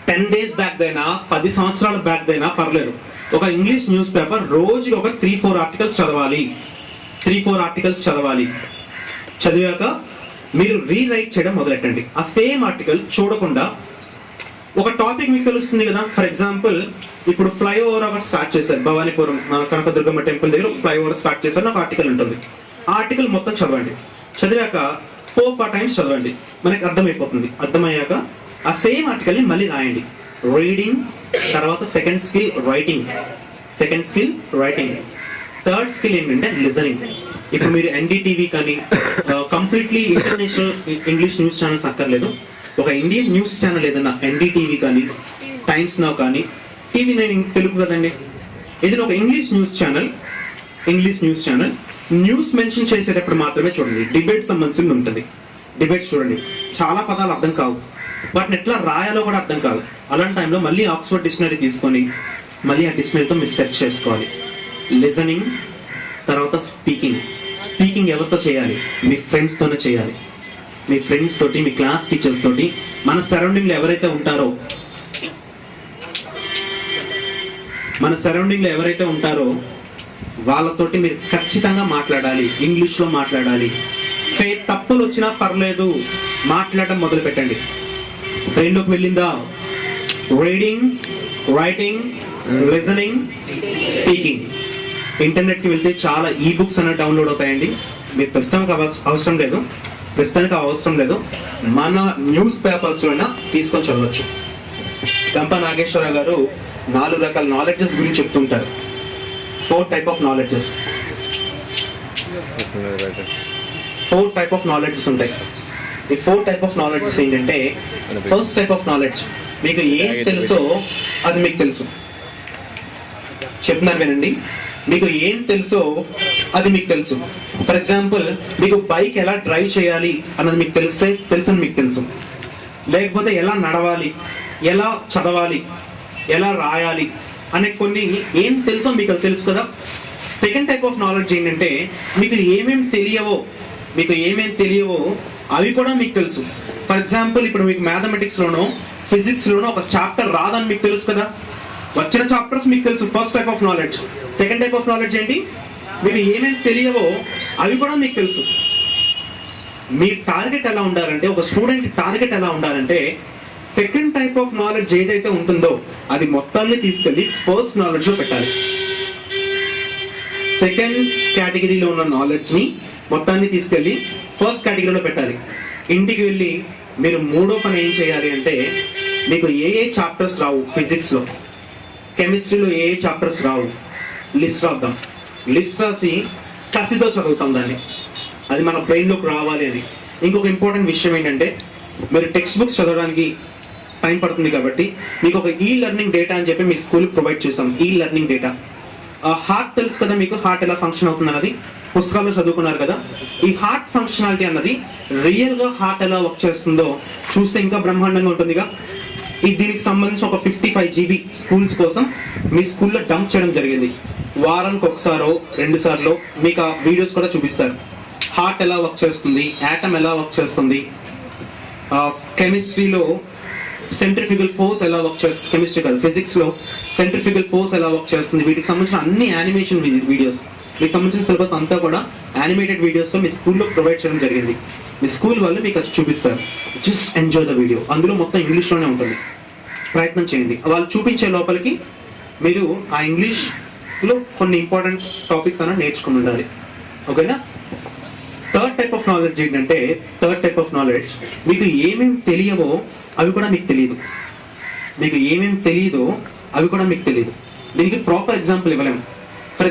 10 days బ్యాక్ అయినా 10 సంవత్సరాల బ్యాక్ అయినా పర్లేదు, ఒక ఇంగ్లీష్ న్యూస్ పేపర్ రోజుకి ఒక 3-4 ఆర్టికల్స్ చదవాలి. చదివాక మీరు రీరైట్ చేయడం మొదలెట్టండి. ఆ సేమ్ ఆర్టికల్ చూడకుండా ఒక టాపిక్ మీకు తెలుస్తుంది కదా. ఫర్ ఎగ్జాంపుల్ ఇప్పుడు ఫ్లైఓవర్ ఒకటి స్టార్ట్ చేశారు, భవానీపురం కనకదుర్గమ్మ టెంపుల్ దగ్గర ఫ్లైఓవర్ స్టార్ట్ చేశారు, ఒక ఆర్టికల్ ఉంటుంది. ఆ ఆర్టికల్ మొత్తం చదవండి. చదివాక 4-5 times చదవండి, మనకి అర్థమైపోతుంది. అర్థమయ్యాక ఆ సేమ్ ఆర్టికల్ని మళ్ళీ రాయండి. రీడింగ్ తర్వాత second skill writing, third skill ఏంటంటే లిజనింగ్. ఇప్పుడు మీరు ఎన్డీటీవీ కానీ completely international English news channels అక్కర్లేదు, ఒక ఇండియన్ న్యూస్ ఛానల్ ఏదన్నా ఎన్డీటీవీ కానీ, టైమ్స్ నౌ కానీ, టీవీ 9 తెలుగు కదండి, ఏదైనా ఒక English news channel news mention చేసేటప్పుడు మాత్రమే చూడండి. డిబేట్ సంబంధించింది ఉంటుంది, డిబేట్స్ చూడండి. చాలా పదాలు అర్థం కావు, వాటిని ఎట్లా రాయాలో కూడా అర్థం కాదు. అలాంటి టైంలో మళ్ళీ ఆక్స్ఫర్డ్ డిక్షనరీ తీసుకొని మళ్ళీ ఆ డిక్షనరీతో మీరు సెర్చ్ చేసుకోవాలి. లిజనింగ్ తర్వాత స్పీకింగ్ ఎవరితో చేయాలి? మీ ఫ్రెండ్స్తోనే చేయాలి. మీ ఫ్రెండ్స్ తోటి, మీ క్లాస్ టీచర్స్ తోటి, మన సరౌండింగ్లో ఎవరైతే ఉంటారో వాళ్ళతోటి మీరు ఖచ్చితంగా మాట్లాడాలి, ఇంగ్లీష్లో మాట్లాడాలి. తప్పులు వచ్చినా పర్లేదు, మాట్లాడటం మొదలు పెట్టండి. బ్రెయిన్లోకి వెళ్ళిందా? Reading, writing, listening, speaking. ఇంటర్నెట్కి వెళ్తే చాలా బుక్స్ అనేవి డౌన్లోడ్ అవుతాయండి. మీరు ప్రస్తుతానికి అవసరం లేదు, మన న్యూస్ పేపర్స్లోనే తీసుకొని చదవచ్చు. గంప నాగేశ్వరరావు గారు 4 రకాల నాలెడ్జెస్ గురించి చెప్తుంటారు. 4 type of knowledges. 4 type of knowledges ఉంటాయి. ఈ 4 type of knowledges ఏంటంటే, ఫస్ట్ టైప్ ఆఫ్ నాలెడ్జ్ మీకు ఏం తెలుసో అది మీకు తెలుసు. చెప్తున్నారు వినండి, మీకు ఏం తెలుసో అది మీకు తెలుసు. ఫర్ ఎగ్జాంపుల్ మీకు బైక్ ఎలా డ్రైవ్ చేయాలి అన్నది మీకు తెలుసని మీకు తెలుసు. లేకపోతే ఎలా నడవాలి, ఎలా చదవాలి, ఎలా రాయాలి అనే కొన్ని ఏం తెలుసో మీకు తెలుసు కదా. సెకండ్ టైప్ ఆఫ్ నాలెడ్జ్ ఏంటంటే, మీకు ఏమేమి తెలియవో అవి కూడా మీకు తెలుసు. ఫర్ ఎగ్జాంపుల్ ఇప్పుడు మీకు మ్యాథమెటిక్స్లోనో ఫిజిక్స్లోనో ఒక చాప్టర్ రాదని మీకు తెలుసు కదా, వచ్చిన చాప్టర్స్ మీకు తెలుసు. First type of knowledge. Second type of knowledge ఏంటి? మీకు ఏమేమి తెలియవో అవి కూడా మీకు తెలుసు. మీ టార్గెట్ ఎలా ఉండాలంటే, ఒక స్టూడెంట్ టార్గెట్ ఎలా ఉండాలంటే, సెకండ్ టైప్ ఆఫ్ నాలెడ్జ్ ఏదైతే ఉంటుందో అది మొత్తాన్ని తీసుకెళ్ళి ఫస్ట్ నాలెడ్జ్లో పెట్టాలి. సెకండ్ కేటగిరీలో ఉన్న నాలెడ్జ్ని మొత్తాన్ని తీసుకెళ్ళి ఫస్ట్ కేటగిరీలో పెట్టాలి. ఇంటికి వెళ్ళి మీరు మూడో పని ఏం చేయాలి అంటే, మీకు ఏ చాప్టర్స్ రావు, ఫిజిక్స్లో, కెమిస్ట్రీలో ఏ చాప్టర్స్ రావు, లిస్ట్ రాద్దాం. లిస్ట్ రాసి కసితో చదువుతాం దాన్ని, అది మన బ్రెయిన్లోకి రావాలి అని. ఇంకొక ఇంపార్టెంట్ విషయం ఏంటంటే, మీరు టెక్స్ట్ బుక్స్ చదవడానికి టైం పడుతుంది కాబట్టి మీకు ఒక లెర్నింగ్ డేటా అని చెప్పి మీ స్కూల్కి ప్రొవైడ్ చేసాం. లెర్నింగ్ డేటా హార్ట్ తెలుసు కదా మీకు, హార్ట్ ఎలా ఫంక్షన్ అవుతుంది అన్నది పుస్తకాల్లో చదువుకున్నారు కదా. ఈ హార్ట్ ఫంక్షనాలిటీ అన్నది రియల్ గా హార్ట్ ఎలా వర్క్ చేస్తుందో చూస్తే ఇంకా బ్రహ్మాండంగా ఉంటుందిగా. దీనికి సంబంధించి ఒక 55 GB స్కూల్స్ కోసం మీ స్కూల్లో డంప్ చేయడం జరిగింది. వారానికి ఒకసారో 2 సార్లు మీకు ఆ వీడియోస్ కూడా చూపిస్తారు. హార్ట్ ఎలా వర్క్ చేస్తుంది, యాటమ్ ఎలా వర్క్ చేస్తుంది, కెమిస్ట్రీలో సెంట్రిఫ్యూగల్ ఫోర్స్ ఎలా వర్క్ చేస్తుంది, కెమిస్ట్రీ కాదు ఫిజిక్స్ లో సెంట్రిఫ్యూగల్ ఫోర్స్ ఎలా వర్క్ చేస్తుంది, వీటికి సంబంధించిన అన్ని యానిమేషన్ వీడియోస్, మీకు సంబంధించిన సిలబస్ అంతా కూడా యానిమేటెడ్ వీడియోస్ తో మీ స్కూల్లో ప్రొవైడ్ చేయడం జరిగింది. మీ స్కూల్ వాళ్ళు మీకు అది చూపిస్తారు. Just enjoy the video. అందులో మొత్తం ఇంగ్లీష్లోనే ఉంటుంది. ప్రయత్నం చేయండి. వాళ్ళు చూపించే లోపలికి మీరు ఆ ఇంగ్లీష్లో కొన్ని ఇంపార్టెంట్ టాపిక్స్ అన్న నేర్చుకుని ఉండాలి. ఓకేనా? థర్డ్ టైప్ ఆఫ్ నాలెడ్జ్ ఏంటంటే, మీకు ఏమేమి తెలియవో అవి కూడా మీకు తెలియదు. దీనికి ప్రాపర్ ఎగ్జాంపుల్ ఇవ్వలేము. ఫర్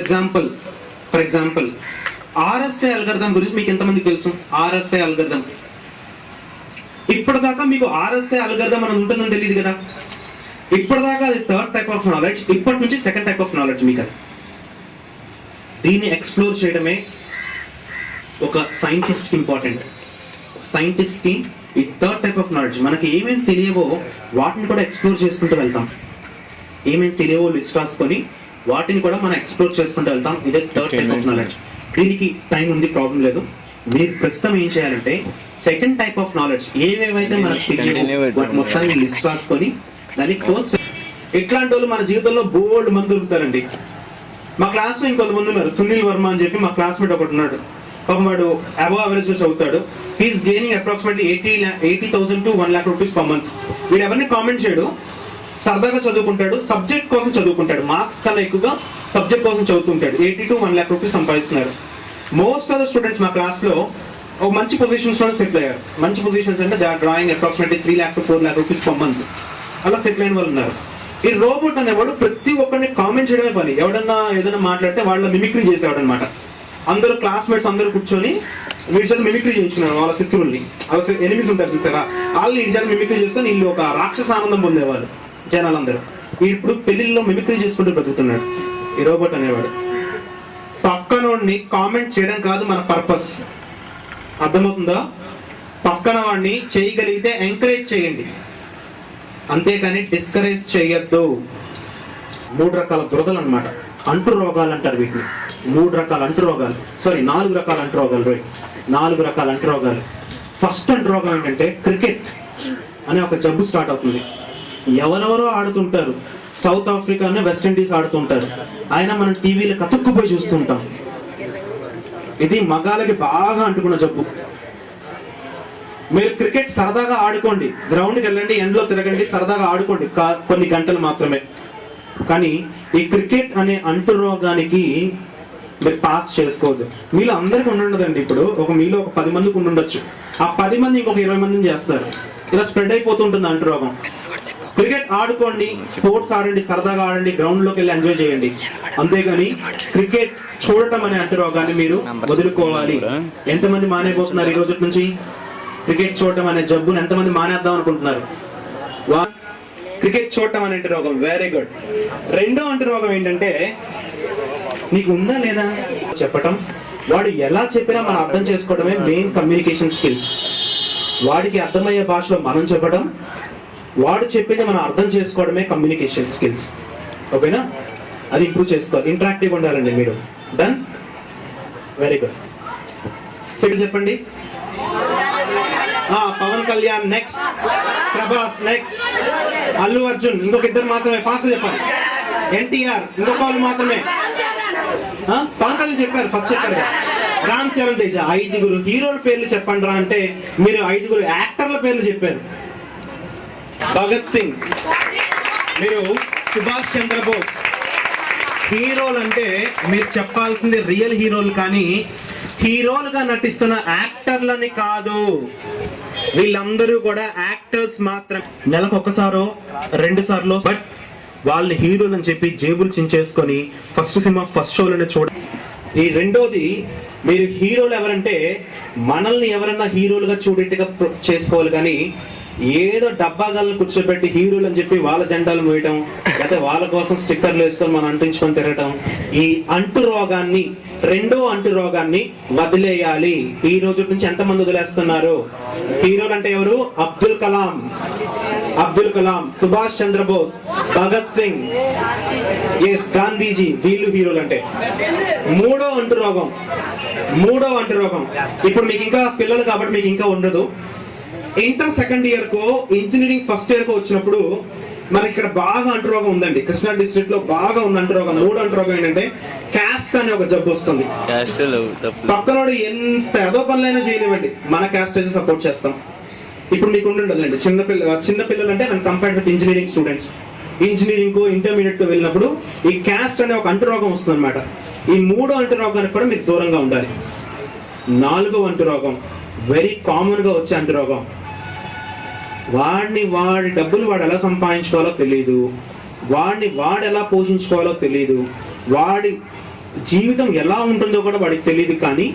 ఎగ్జాంపుల్ RSA అల్గరిథం గురించి మీకు ఎంతమందికి తెలుసు? RSA అల్గరిథం ఇప్పటిదాకా మీకు RSA అల్గరిథం అని ఉంటుందని తెలియదు కదా. ఇప్పటిదాకా అది థర్డ్ టైప్ ఆఫ్ నాలెడ్జ్, ఇప్పటి నుంచి సెకండ్ టైప్ ఆఫ్ నాలెడ్జ్ మీకు అది. దీన్ని ఎక్స్ప్లోర్ చేయడమే ఒక సైంటిస్ట్ ఇంపార్టెంట్. సైంటిస్ట్కి ఈ థర్డ్ టైప్ ఆఫ్ నాలెడ్జ్, మనకి ఏమేమి తెలియవో వాటిని కూడా ఎక్స్ప్లోర్ చేసుకుంటూ వెళ్తాం. ఏమేమి తెలియవో లిస్ట్ రాసుకొని వాటిని కూడా మనం ఎక్స్ప్లోర్ చేసుకుంటూ వెళ్తాం. ఇదే థర్డ్ టైప్ ఆఫ్ నాలెడ్జ్. దీనికి టైం ఉంది, ప్రాబ్లం లేదు. మీరు ప్రస్తుతం ఏం చేయాలంటే సెకండ్ టైప్ ఆఫ్ నాలెడ్జ్ ఏవేవైతే మనకు తెలియవో వాటి మొత్తాన్ని లిస్ట్ రాసుకొని దాన్ని ఫస్ట్. ఇట్లాంటి వాళ్ళు మన జీవితంలో బోల్డ్ మంది దొరుకుతారండి. మా క్లాస్లో ఇంకొంతమంది ఉన్నారు. సునీల్ వర్మ అని చెప్పి మా క్లాస్మేట్ ఒకటి ఉన్నాడు. పాపం వాడు అబవ్ అవరేజ్ లో చదువుతాడు. He's gaining approximately 80,000 to 1 lakh rupees per month. వీడు ఎవరిని కామెంట్ చేయడు, సరదాగా చదువుకుంటాడు, సబ్జెక్ట్ కోసం చదువుకుంటాడు. మార్క్స్ కన్నా ఎక్కువగా సబ్జెక్ట్ కోసం చదువుతుంటాడు. 80 to 1 lakh rupees సంపాదిస్తున్నారు. మోస్ట్ ఆఫ్ ద స్టూడెంట్స్ మా క్లాస్ లో ఒక మంచి పొజిషన్స్ లో సెటిల్ అయ్యారు. మంచి పొజిషన్స్ అంటే they are drawing approximately 3 lakh to 4 lakh rupees per month. అలా సెటిల్ అయిన వాళ్ళు ఉన్నారు. ఈ రోబోట్ అనేవాడు ప్రతి ఒక్కరిని కామెంట్ చేయడమే పని. ఎవడన్నా ఏదైనా మాట్లాడితే వాళ్ళ మిమిక్రీ చేసేవాడు అనమాట. అందరూ క్లాస్మేట్స్ అందరూ కూర్చొని వీడి చేత మిమిక్రీ చేయించుకున్నారు. వాళ్ళ శత్రువుల్ని, వాళ్ళ ఎనిమిస్ ఉంటారు చూస్తారా, వాళ్ళు వీడి చేత మిమిక్రీ చేసుకొని వీళ్ళు ఒక రాక్షస ఆనందం పొందేవాళ్ళు జనాలందరూ. ఇప్పుడు పెళ్లిళ్ళలో మిమిక్రీ చేసుకుంటూ బ్రతుకుతున్నాడు ఈ రోబోట్ అనేవాడు. పక్కనోడిని కామెంట్ చేయడం కాదు మన పర్పస్, అర్థమవుతుందా? పక్కన వాడిని చేయగలిగితే ఎంకరేజ్ చేయండి, అంతేకాని డిస్కరేజ్ చేయొద్దు. 3 రకాల దురదలు అనమాట, అంటు రోగాలు అంటారు వీటిని. 3 రకాల అంటు రోగాలు, 4 రకాల అంటు రోగాలు. 4 రకాల అంటు రోగాలు. ఫస్ట్ అంటు రోగం ఏంటంటే క్రికెట్ అనే ఒక జబ్బు స్టార్ట్ అవుతుంది. ఎవరెవరో ఆడుతుంటారు, సౌత్ ఆఫ్రికా వెస్టిండీస్ ఆడుతుంటారు, అయినా మనం టీవీలో కతుక్కుపోయి చూస్తుంటాం. ఇది మగాళ్ళకి బాగా అంటుకున్న జబ్బు. మీరు క్రికెట్ సరదాగా ఆడుకోండి, గ్రౌండ్కి వెళ్ళండి, ఎండ్లో తిరగండి, సరదాగా ఆడుకోండి, కొన్ని గంటలు మాత్రమే. కానీ ఈ క్రికెట్ అనే అంటు రోగానికి మీరు పాస్ చేసుకోవద్దు. మీలో అందరికీ ఉండదండి. ఇప్పుడు మీలో ఒక 10 మందికి ఉండొచ్చు, ఆ 10 మంది ఇంకొక 20 మందిని చేస్తారు. ఇలా స్ప్రెడ్ అయిపోతుంటుంది అంటు రోగం. క్రికెట్ ఆడుకోండి, స్పోర్ట్స్ ఆడండి, సరదాగా ఆడండి, గ్రౌండ్ లోకి వెళ్ళి ఎంజాయ్ చేయండి. అంతేగాని క్రికెట్ చూడటం అనే అంటు రోగాన్ని మీరు వదులుకోవాలి. ఎంతమంది మానేపోతున్నారు ఈ రోజు నుంచి? క్రికెట్ చూడటం అనే జబ్బును ఎంతమంది మానేద్దాం అనుకుంటున్నారు? క్రికెట్ చూడటం అనే అంటు రోగం. Very good. రెండో అంటు రోగం ఏంటంటే, నీకు ఉందా లేదా చెప్పటం. వాడు ఎలా చెప్పినా మనం అర్థం చేసుకోవడమే మెయిన్ కమ్యూనికేషన్ స్కిల్స్. వాడికి అర్థమయ్యే భాషలో మనం చెప్పడం, వాడు చెప్పింది మనం అర్థం చేసుకోవడమే కమ్యూనికేషన్ స్కిల్స్. ఓకేనా? అది ఇంప్రూవ్ చేసుకోవాలి. ఇంటరాక్టివ్ ఉండాలండి మీరు. డన్? Very good. ఫిగర్ చెప్పండి. పవన్ కళ్యాణ్ నెక్స్ట్, ప్రభాస్ నెక్స్ట్, అల్లు అర్జున్ ఇంకొక 2 మాత్రమే. ఫాస్ట్ చెప్పాలి. NTR ఇంకొక వాళ్ళు మాత్రమే. పవన్ కళ్యాణ్ చెప్పారు, ఫస్ట్ చెప్పారు. రామ్ చరణ్ తేజ. 5 హీరోల పేర్లు చెప్పండి రా అంటే మీరు 5 యాక్టర్ల పేర్లు చెప్పారు. భగత్ సింగ్, మీరు సుభాష్ చంద్రబోస్. హీరోలు అంటే మీరు చెప్పాల్సింది రియల్ హీరోలు, కానీ హీరోలుగా నటిస్తున్న యాక్టర్లని కాదు. వీళ్ళందరూ కూడా యాక్టర్స్ మాత్రం. నెలకు 1 సారో 2 సార్లు బట్ వాళ్ళని హీరోలు అని చెప్పి జేబులు చించేసుకొని ఫస్ట్ సినిమా ఫస్ట్ షోలోనే చూడండి. ఈ రెండోది, మీరు హీరోలు ఎవరంటే మనల్ని ఎవరన్నా హీరోలుగా చూడేట్టుగా చేసుకోవాలి, కానీ ఏదో డబ్బాగాలను కూర్చోబెట్టి హీరోలు అని చెప్పి వాళ్ళ జెండాలు మోయటం, లేకపోతే వాళ్ళ కోసం స్టిక్కర్లు వేసుకొని మనం అంటించుకొని తిరగటం, ఈ అంటు రోగాన్ని, రెండో అంటు రోగాన్ని వదిలేయాలి. ఈ రోజు నుంచి ఎంతమంది వదిలేస్తున్నారు? హీరోలు అంటే ఎవరు? అబ్దుల్ కలాం, సుభాష్ చంద్రబోస్, భగత్ సింగ్, ఎస్ గాంధీజీ, వీళ్ళు హీరోలు అంటే. మూడో అంటు రోగం ఇప్పుడు మీకు ఇంకా పిల్లలు కాబట్టి మీకు ఇంకా ఉండదు. ఇంటర్ సెకండ్ ఇయర్ కో ఇంజనీరింగ్ ఫస్ట్ ఇయర్ కో వచ్చినప్పుడు మనకి ఇక్కడ బాగా అంటురోగం ఉందండి. కృష్ణా డిస్ట్రిక్ట్ లో బాగా ఉన్న అంటురోగం, మూడో అంటురోగం ఏంటంటే క్యాస్ట్ అనే ఒక జబ్బు వస్తుంది. పక్కనోడు ఎంత ఏదో పనులైనా చేయనివ్వండి, మన క్యాస్ట్ అయితే సపోర్ట్ చేస్తాం. ఇప్పుడు మీకు ఉండదండి చిన్న పిల్లలు అంటే మనం compared with engineering students, engineering కో ఇంటర్మీడియట్ కో వెళ్ళినప్పుడు ఈ క్యాస్ట్ అనే ఒక అంటురోగం వస్తుంది అనమాట. ఈ మూడో అంటురోగానికి కూడా మీరు దూరంగా ఉండాలి. నాలుగో అంటురోగం వెరీ కామన్ గా వచ్చే అంటురోగం. వాడి డబ్బులు వాడు ఎలా సంపాదించుకోవాలో తెలియదు, వాడు ఎలా పోషించుకోవాలో తెలియదు, వాడి జీవితం ఎలా ఉంటుందో కూడా వాడికి తెలియదు. కానీ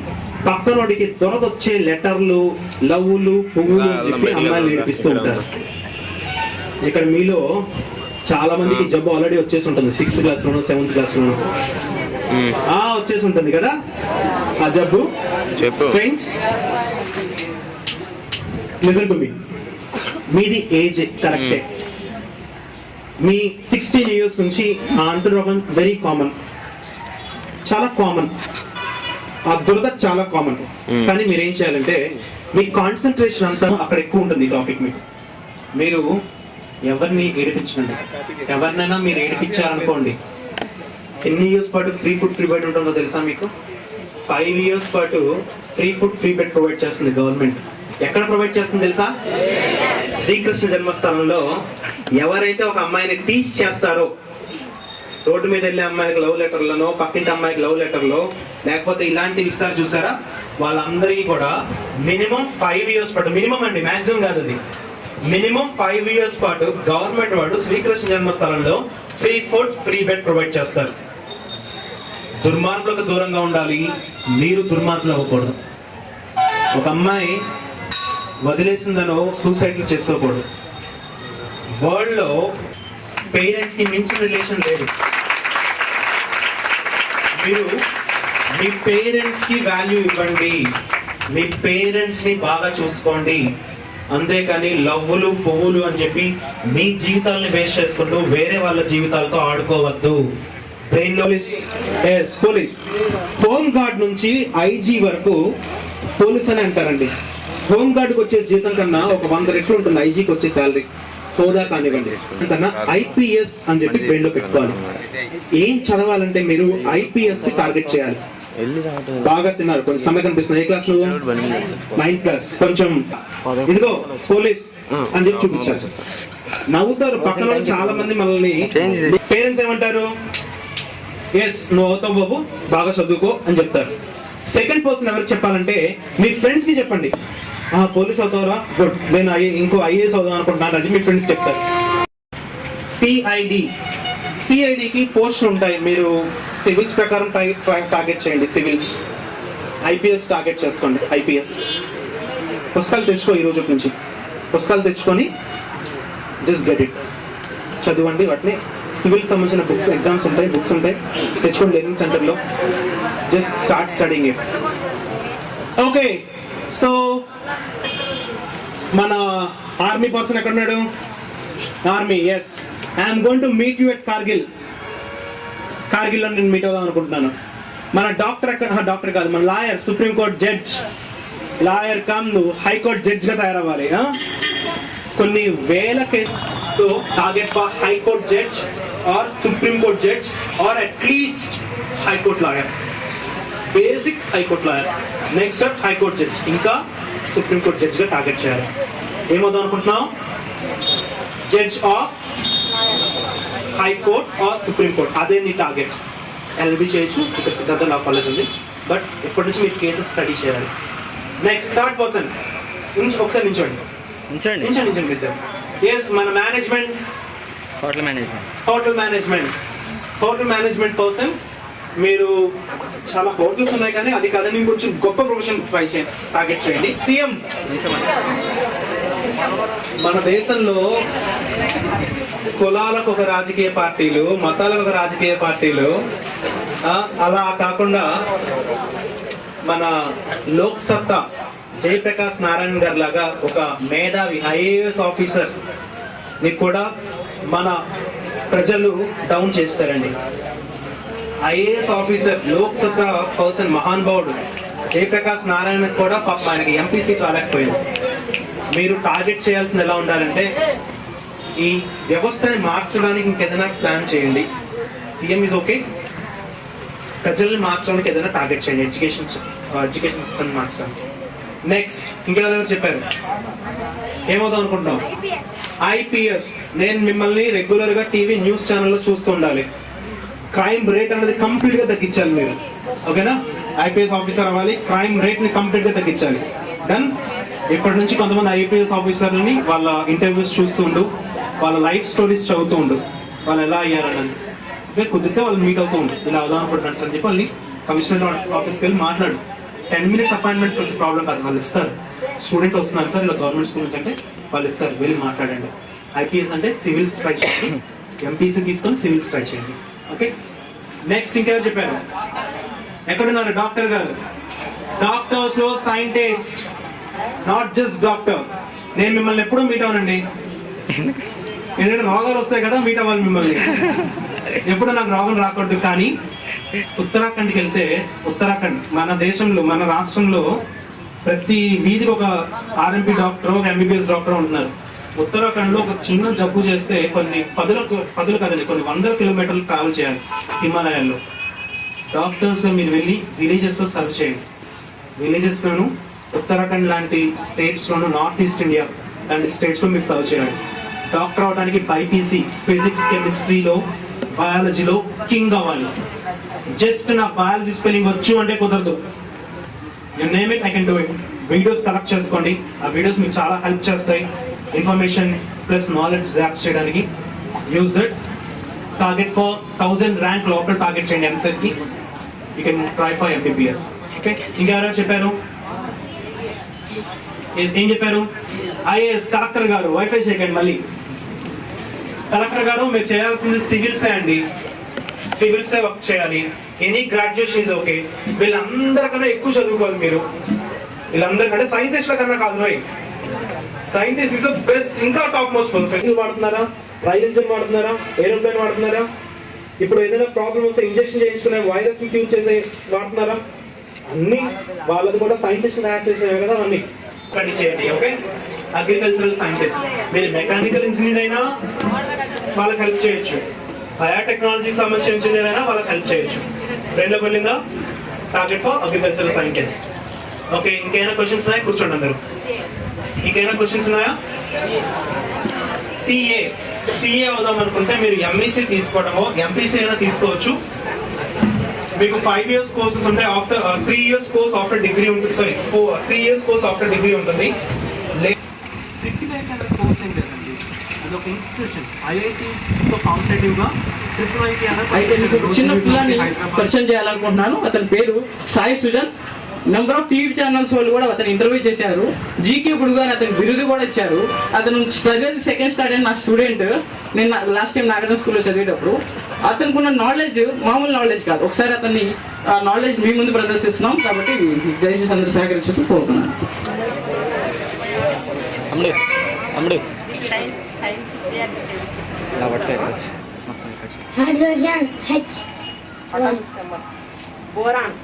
పక్కనోడికి దొరకొచ్చే లెటర్లు, లవ్వులు, పువ్వులు అని చెప్పి అమ్మాయిలు నేర్పిస్తూ ఉంటారు. ఇక్కడ మీలో చాలా మందికి జబ్బు ఆల్రెడీ వచ్చేసి ఉంటుంది. 6th క్లాస్లోనో 7th క్లాస్లోనో వచ్చేసి ఉంటుంది కదా ఆ జబ్బు. ఫ్రెండ్స్ లిసన్ టు మీ, మీది ఏజ్ కరెక్టే. మీ 16 years నుంచి ఆ అంటురోగం వెరీ కామన్, చాలా కామన్. ఆ దురద చాలా కామన్. కానీ మీరు ఏం చేయాలంటే మీ కాన్సన్ట్రేషన్ అంతా అక్కడ ఎక్కువ ఉంటుంది. ఈ టాపిక్ మీరు ఎవరిని ఏడిపించండి. ఎవరినైనా మీరు ఏడిపించారనుకోండి, ఎన్ని ఇయర్స్ పాటు ఫ్రీ ఫుడ్ ఫ్రీ బెడ్ ఉంటుందో తెలుసా మీకు? 5 years పాటు free food free bed provide చేస్తుంది గవర్నమెంట్. ఎక్కడ ప్రొవైడ్ చేస్తుంది తెలుసా? శ్రీకృష్ణ జన్మస్థానంలో ఎవరైతే ఒక అమ్మాయిని టీచ్ చేస్తారో, రోడ్డు మీద వెళ్ళే అమ్మాయికి లవ్ లెటర్లను, పక్కింటి అమ్మాయికి లవ్ లెటర్లో, లేకపోతే ఇలాంటివి ఇస్తారు చూసారా, వాళ్ళందరికీ కూడా మినిమం 5 years పాటు, మినిమం అండి, మాక్సిమం కాదు అది, మినిమం 5 years పాటు గవర్నమెంట్ వాడు శ్రీకృష్ణ జన్మస్థలంలో free food free bed provide చేస్తారు. దుర్మార్గులకు దూరంగా ఉండాలి, మీరు దుర్మార్గులు అవ్వకూడదు. ఒక అమ్మాయి వదిలేసిందనో సూసైడ్లు చేసుకోకూడదు. వరల్డ్ లో పేరెంట్స్ కి మించిన రిలేషన్ లేదు. మీరు మీ పేరెంట్స్ కి వాల్యూ ఇవ్వండి, మీ పేరెంట్స్ ని బాగా చూసుకోండి. అంతేకాని లవ్వులు పువ్వులు అని చెప్పి మీ జీవితాలని వేస్ట్ చేసుకుంటూ వేరే వాళ్ళ జీవితాలతో ఆడుకోవద్దు. పోలీస్, హోమ్ గార్డ్ నుంచి ఐజీ వరకు పోలీస్ అని అంటారండి. హోమ్ గార్డ్కి వచ్చే జీతం కన్నా ఒక 100 రెట్లు ఉంటుంది ఐజీకి వచ్చే శాలరీ. హోదా కానివ్వండి కన్నా ఐపీఎస్ అని చెప్పి బ్రెయిన్ లో పెట్టుకోవాలి. ఏం చదవాలంటే మీరు ఐపీఎస్ కి టార్గెట్ చేయాలి. బాగా తిన్నారు, కొంచెం సమయం కనిపిస్తుంది. ఏ క్లాస్ నువ్వు? 9th class. కొంచెం ఇదిగో పోలీస్ అని చెప్పి చూపించాలి. నవ్వుతారు పక్కన వాళ్ళు చాలా మంది మనల్ని. పేరెంట్స్ ఏమంటారు? ఎస్ నువ్వు అవుతావు బాబు, బాగా చదువుకో అని చెప్తారు. సెకండ్ పర్సన్ ఎవరికి చెప్పాలంటే మీ ఫ్రెండ్స్ కి చెప్పండి. పోలీస్ అవుతావరా, గుడ్, నేను ఇంకో ఐఏఎస్ అవుదాం అనుకుంటున్నాను అని మీ ఫ్రెండ్స్ చెప్తారు. సిఐడికి పోస్టులు ఉంటాయి. మీరు సివిల్స్ ప్రకారం టార్గెట్ చేయండి. సివిల్స్, ఐపీఎస్ టార్గెట్ చేసుకోండి. ఐపీఎస్ పుస్తకాలు తెచ్చుకో, ఈ రోజు నుంచి పుస్తకాలు తెచ్చుకొని జస్ట్ గెట్ ఇట్, చదవండి వాటిని. సివిల్ సంబంధించిన బుక్స్, ఎగ్జామ్స్ ఉంటాయి, బుక్స్ ఉంటాయి, తెచ్చుకోండి లెర్నింగ్ సెంటర్లో. Just start studying it. Okay, so మన ఆర్మీ పర్సన్ ఎక్కడున్నాడు? Army, yes, I'm going to meet you at కార్గిల్లో నేను మీట్ అవుదాం అనుకుంటున్నాను. మన డాక్టర్ ఎక్కడ? డాక్టర్ కాదు, మన lawyer, supreme court judge. Lawyer cum నువ్వు హైకోర్టు జడ్జ్ గా తయారవ్వాలి. కొన్ని వేల case. So target for high court judge or supreme court judge or at least high court lawyer. Basic high court lawyer, next step high court judge, ఇంకా సుప్రీం కోర్ట్ జడ్జ్ గా టార్గెట్ చేయాలి. ఏమవుదాం అనుకుంటున్నావు? Judge of high court or supreme court, అదే నీ టార్గెట్. ఎల్బీ చేయొచ్చు, ఇక్కడ సిద్ధార్థ లా కాలేజ్ ఉంది, బట్ ఇప్పటి నుంచి మీరు కేసెస్ స్టడీ చేయాలి. నెక్స్ట్ థర్డ్ పర్సన్, ఒకసారి నించోండి. ఎస్, మన మేనేజ్మెంట్, హోటల్ మేనేజ్మెంట్ పర్సన్. మీరు చాలా హోటల్స్ ఉన్నాయి కానీ అది కాదని కొంచెం గొప్ప ప్రొఫెషన్ ట్రై చేయండి, టార్గెట్ చేయండి. సీఎం మన దేశంలో కులాలకు ఒక రాజకీయ పార్టీలు, మతాలకు ఒక రాజకీయ పార్టీలు, అలా కాకుండా మన లోక్ సత్తా జయప్రకాష్ నారాయణ గారి లాగా ఒక మేధావి ఐఏఎస్ ఆఫీసర్ ని కూడా మన ప్రజలు డౌన్ చేస్తారండి. ఐఏఎస్ ఆఫీసర్ లోక్ సత్తా పర్సన్ మహానుభావుడు జయప్రకాష్ నారాయణ కూడా పాపం ఆయనకి ఎంపీ సీట్ రాలేకపోయింది. మీరు టార్గెట్ చేయాల్సింది ఎలా ఉండాలంటే ఈ వ్యవస్థని మార్చడానికి ఇంకేదైనా ప్లాన్ చేయండి. సీఎం ఈజ్ ఓకే, ప్రజల్ని మార్చడానికి ఏదైనా టార్గెట్ చేయండి, ఎడ్యుకేషన్ సిస్టమ్ మార్చడానికి. నెక్స్ట్ ఇంకెవరెవరు చెప్పారు? ఏమవుదాం అనుకుంటున్నాం? ఐపీఎస్. నేను మిమ్మల్ని రెగ్యులర్ గా టీవీ న్యూస్ ఛానల్లో చూస్తూ ఉండాలి. క్రైమ్ రేట్ అనేది కంప్లీట్ గా తగ్గించాలి మీరు, ఓకేనా? ఐపీఎస్ ఆఫీసర్ అవ్వాలి, క్రైమ్ రేట్ ని కంప్లీట్ గా తగ్గించాలి. డన్. ఇప్పటి నుంచి కొంతమంది ఐపీఎస్ ఆఫీసర్లని వాళ్ళ ఇంటర్వ్యూస్ చూస్తూ ఉండు, వాళ్ళ లైఫ్ స్టోరీస్ చదువుతూ ఉండు, వాళ్ళు ఎలా అయ్యారని. కుదిరితే వాళ్ళు మీట్ అవుతూ ఉండు, ఇలా అవుదాం అనుకుంటున్నాను సార్ అని చెప్పి వాళ్ళని కమిషనర్ ఆఫీస్కి వెళ్ళి మాట్లాడు. 10 minutes అపాయింట్మెంట్ ప్రాబ్లం కాదు, వాళ్ళు ఇస్తారు. స్టూడెంట్ వస్తున్నారు సార్ ఇలా గవర్నమెంట్ స్కూల్ నుంచి అంటే వాళ్ళు ఇస్తారు, వెళ్ళి మాట్లాడండి. ఐపీఎస్ అంటే సివిల్స్ ట్రై చేయండి, ఎంపీసీ తీసుకొని సివిల్స్ ట్రై చేయండి. ఓకే. నెక్స్ట్ ఇంకెవరు చెప్పారు? ఎక్కడున్నారు? డాక్టర్ గారు. డాక్టర్స్ లో సైంటిస్ట్, నాట్ జస్ట్ డాక్టర్. నేను మిమ్మల్ని ఎప్పుడూ మీట్ అవునండి, ఎందుకంటే రోగాలు వస్తాయి కదా, మీట్ అవ్వాలి మిమ్మల్ని. ఎప్పుడు నాకు రోగం రాకూడదు. కానీ ఉత్తరాఖండ్కి వెళ్తే, ఉత్తరాఖండ్ మన దేశంలో మన రాష్ట్రంలో ప్రతి వీధికి ఒక ఆర్ఎంపీ డాక్టర్, ఒక ఎంబీబీఎస్ డాక్టర్ ఉంటున్నారు. ఉత్తరాఖండ్ లో ఒక చిన్న జబ్బు చేస్తే కొన్ని పదులు కదండి, కొన్ని 100 కిలోమీటర్లు ట్రావెల్ చేయాలి హిమాలయాల్లో. డాక్టర్స్ మీరు వెళ్ళి విలేజెస్ లో సర్వ్ చేయండి. విలేజెస్ లోను ఉత్తరాఖండ్ లాంటి స్టేట్స్ లోను, నార్త్ ఈస్ట్ ఇండియా లాంటి స్టేట్స్ లో మీరు సర్వ్ చేయాలి. డాక్టర్ అవడానికి బైపీసీ, ఫిజిక్స్, కెమిస్ట్రీలో, బయాలజీలో కింగ్ అవ్వాలి. జస్ట్ నా బయాలజీ స్పెల్లింగ్ వచ్చు అంటే కుదరదు. You name it, I can do it. Videos collect చేసుకోండి, ఆ వీడియోస్ మీకు చాలా హెల్ప్ చేస్తాయి ఇన్ఫర్మేషన్ ప్లస్ నాలెడ్జ్ గ్రాప్ చేయడానికి. Use that. Target for 1000 rank లోపల టార్గెట్ చేయండి ఎంసెట్ కి. You can try for MBBS. Okay. ఇంకెవరెవరు చెప్పారు? ఏం చెప్పారు? ఐఏఎస్. కలెక్టర్ గారు వైఫై చేయకండి మళ్ళీ. కలెక్టర్ గారు మీరు చేయాల్సింది సివిల్సే అండి, సివిల్సే వర్క్ చేయాలి. Any graduation is okay. వీళ్ళందరికన్నా ఎక్కువ చదువుకోవాలి మీరు. వీళ్ళందరికంటే సైంటిస్ట్ల కన్నా కాదు రోయ్, సైంటిస్ట్ ఇస్ ద బెస్ట్. ఇంకా టాప్ మోస్ట్ పొజిషన్. వాడుతున్నారా? రైల్ ఇంజిన్ వాడుతున్నారా? ఏరోప్లేన్ వాడుతున్నారా? ఇప్పుడు ఏదైనా ప్రాబ్లమ్ వస్తే ఇంజెక్షన్ చేయించుకునే వైరస్ ని క్యూర్ చేసే వాడుతున్నారా? అన్ని వాళ్ళది కూడా సైంటిస్ట్ తయారు చేసేవి కదా అన్ని. స్టడీ చేయండి. ఓకే. Agricultural scientist. మీరు మెకానికల్ ఇంజనీర్ అయినా వాళ్ళకి హెల్ప్ చేయొచ్చు, బయోటెక్నాలజీకి సంబంధించిన ఇంజనీర్ అయినా వాళ్ళకి హెల్ప్ చేయొచ్చు. రెండో వెళ్ళిందా? Target for agricultural scientist. Okay. ఇంకేమైనా క్వశ్చన్స్ ఉన్నాయా? కూర్చోండి అందరూ. ఇంకేమైనా క్వశ్చన్స్ ఉన్నాయా? సిఏ అవుదాం అనుకుంటే మీరు ఎంఈసీ తీసుకోవడమో ఎంపీసీ అయినా తీసుకోవచ్చు. మీకు 5 years కోర్సెస్ ఉంటాయి. After 3 years course after degree ఉంటుంది. Sorry 3 years course after degree ఉంటుంది. కోర్స్ ఏం లేదండి, అదొక ఇన్స్టిట్యూషన్. ఐఐటీస్ తో కాంపిటేటివ్ గా అయితే మీకు చిన్న పిల్లాన్ని పరిచయం చేయాలనుకుంటున్నాను. అతని పేరు Sai Sujan. Number of TV channels వాళ్ళు కూడా అతను ఇంటర్వ్యూ చేశారు. జీకే బుడుగా అతను బిరుదు కూడా ఇచ్చారు. అతను చదివేది 2nd స్టాండర్డ్ నా స్టూడెంట్. నేను లాస్ట్ టైం నాగరం స్కూల్లో చదివేటప్పుడు అతనికి ఉన్న నాలెడ్జ్ మామూలు నాలెడ్జ్ కాదు. ఒకసారి అతన్ని ఆ నాలెడ్జ్ మీ ముందు ప్రదర్శిస్తున్నాం కాబట్టి దయచేసి అందరూ సహకరించాల్సి కోరుతున్నాను. Hydrogen H boron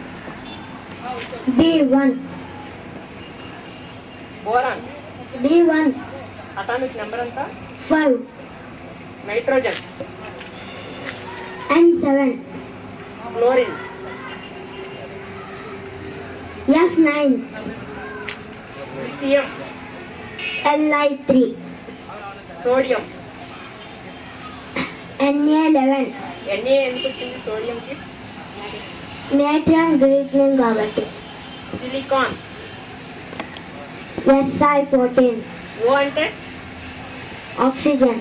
B1 boron B1 atomic number ఎంత? 5 nitrogen N7 chlorine F9 lithium Li3 sodium Na11 Na ఎందుకు వచ్చింది సోడియంకి? నేట్రియం గ్రీక్ నేమ్ కాబట్టి. సిలికాన్ Si14 ఓ అంటే ఆక్సిజన్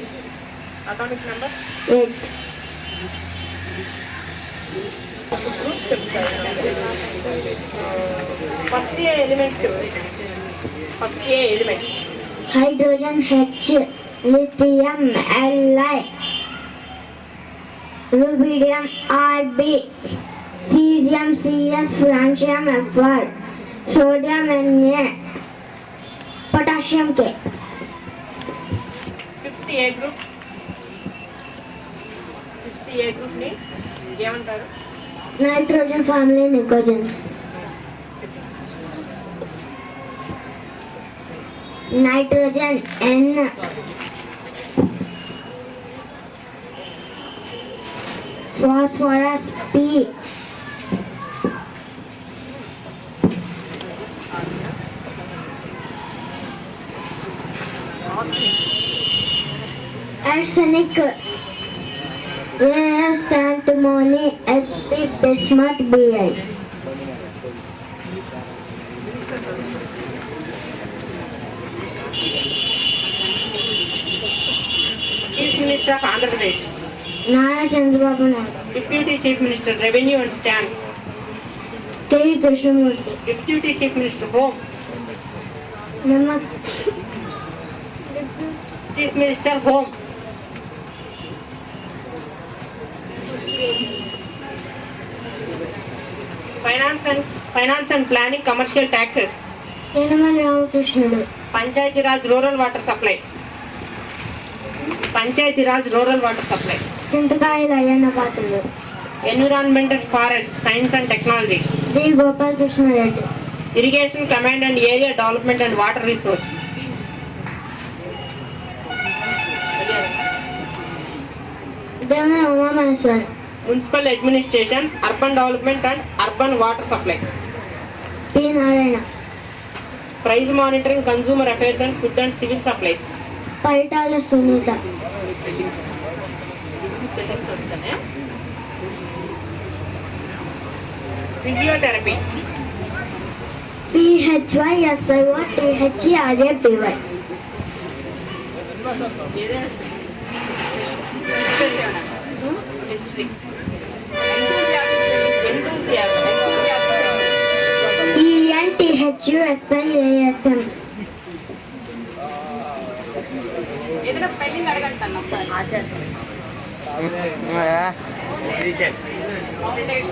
అటామిక్ నెంబర్ 8 ఫస్ట్ ఏ ఎలిమెంట్స్ చెప్పు. First A elements hydrogen H, lithium Li, rubidium Rb, cesium Cs, francium Fr, sodium Na, potassium K. Fifth A group ని ఏమంటారు? Nitrogen family nicogens. Nitrogen N, phosphorus P, arsenic As, antimony Sp, bismuth Bi. Chief minister of Andhra Pradesh, Nara Chandrababu Naidu, deputy chief minister revenue and stamps, K. Krishnamurthy, deputy chief minister home, Namak, chief minister home, finance and planning commercial taxes, Yanamal Ramakrishnudu, Panchayati Raj rural water supply, Panchayati Raj rural water supply, Chintakayala Ayanapatulu, environmental forest science and technology, D. Gopal Krishna Reddy, irrigation command and area development and water resource, Devana Uma Maheswari, municipal administration, urban development and urban water supply, P. Narayana, price monitoring, consumer affairs and food and civil supplies, Paritala Sunita, physiotherapy, PHYSIOTHERAPY, history, ENTHUSIASM, ఏదైనా స్పెల్లింగ్ అడగండి అన్న ఒకసారి. FOUNDATION,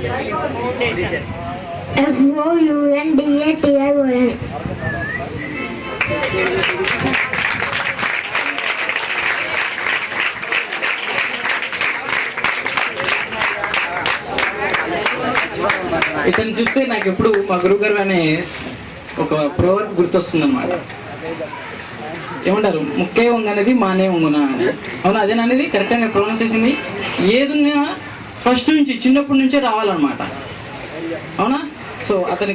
ఇతను చూస్తే నాకు ఎప్పుడు మా గురువు గారు అనే ఒక ప్రోవర్బ్ గుర్తొస్తుంది అనమాట. ఏమంటారు, ముక్కే వంగనేది మానే వంగున అని. అవునా, అదేననేది కరెక్ట్గా నేను ప్రొనౌన్స్ చేసింది. ఏదున్నా ఫస్ట్ నుంచి చిన్నప్పటి నుంచే రావాలన్నమాట. అవునా? సో అతని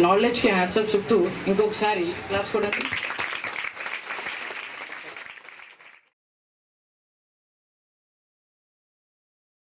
నాలెడ్జ్కి హ్యాట్సప్ చెప్తూ ఇంకొకసారి క్లాప్స్ కూడా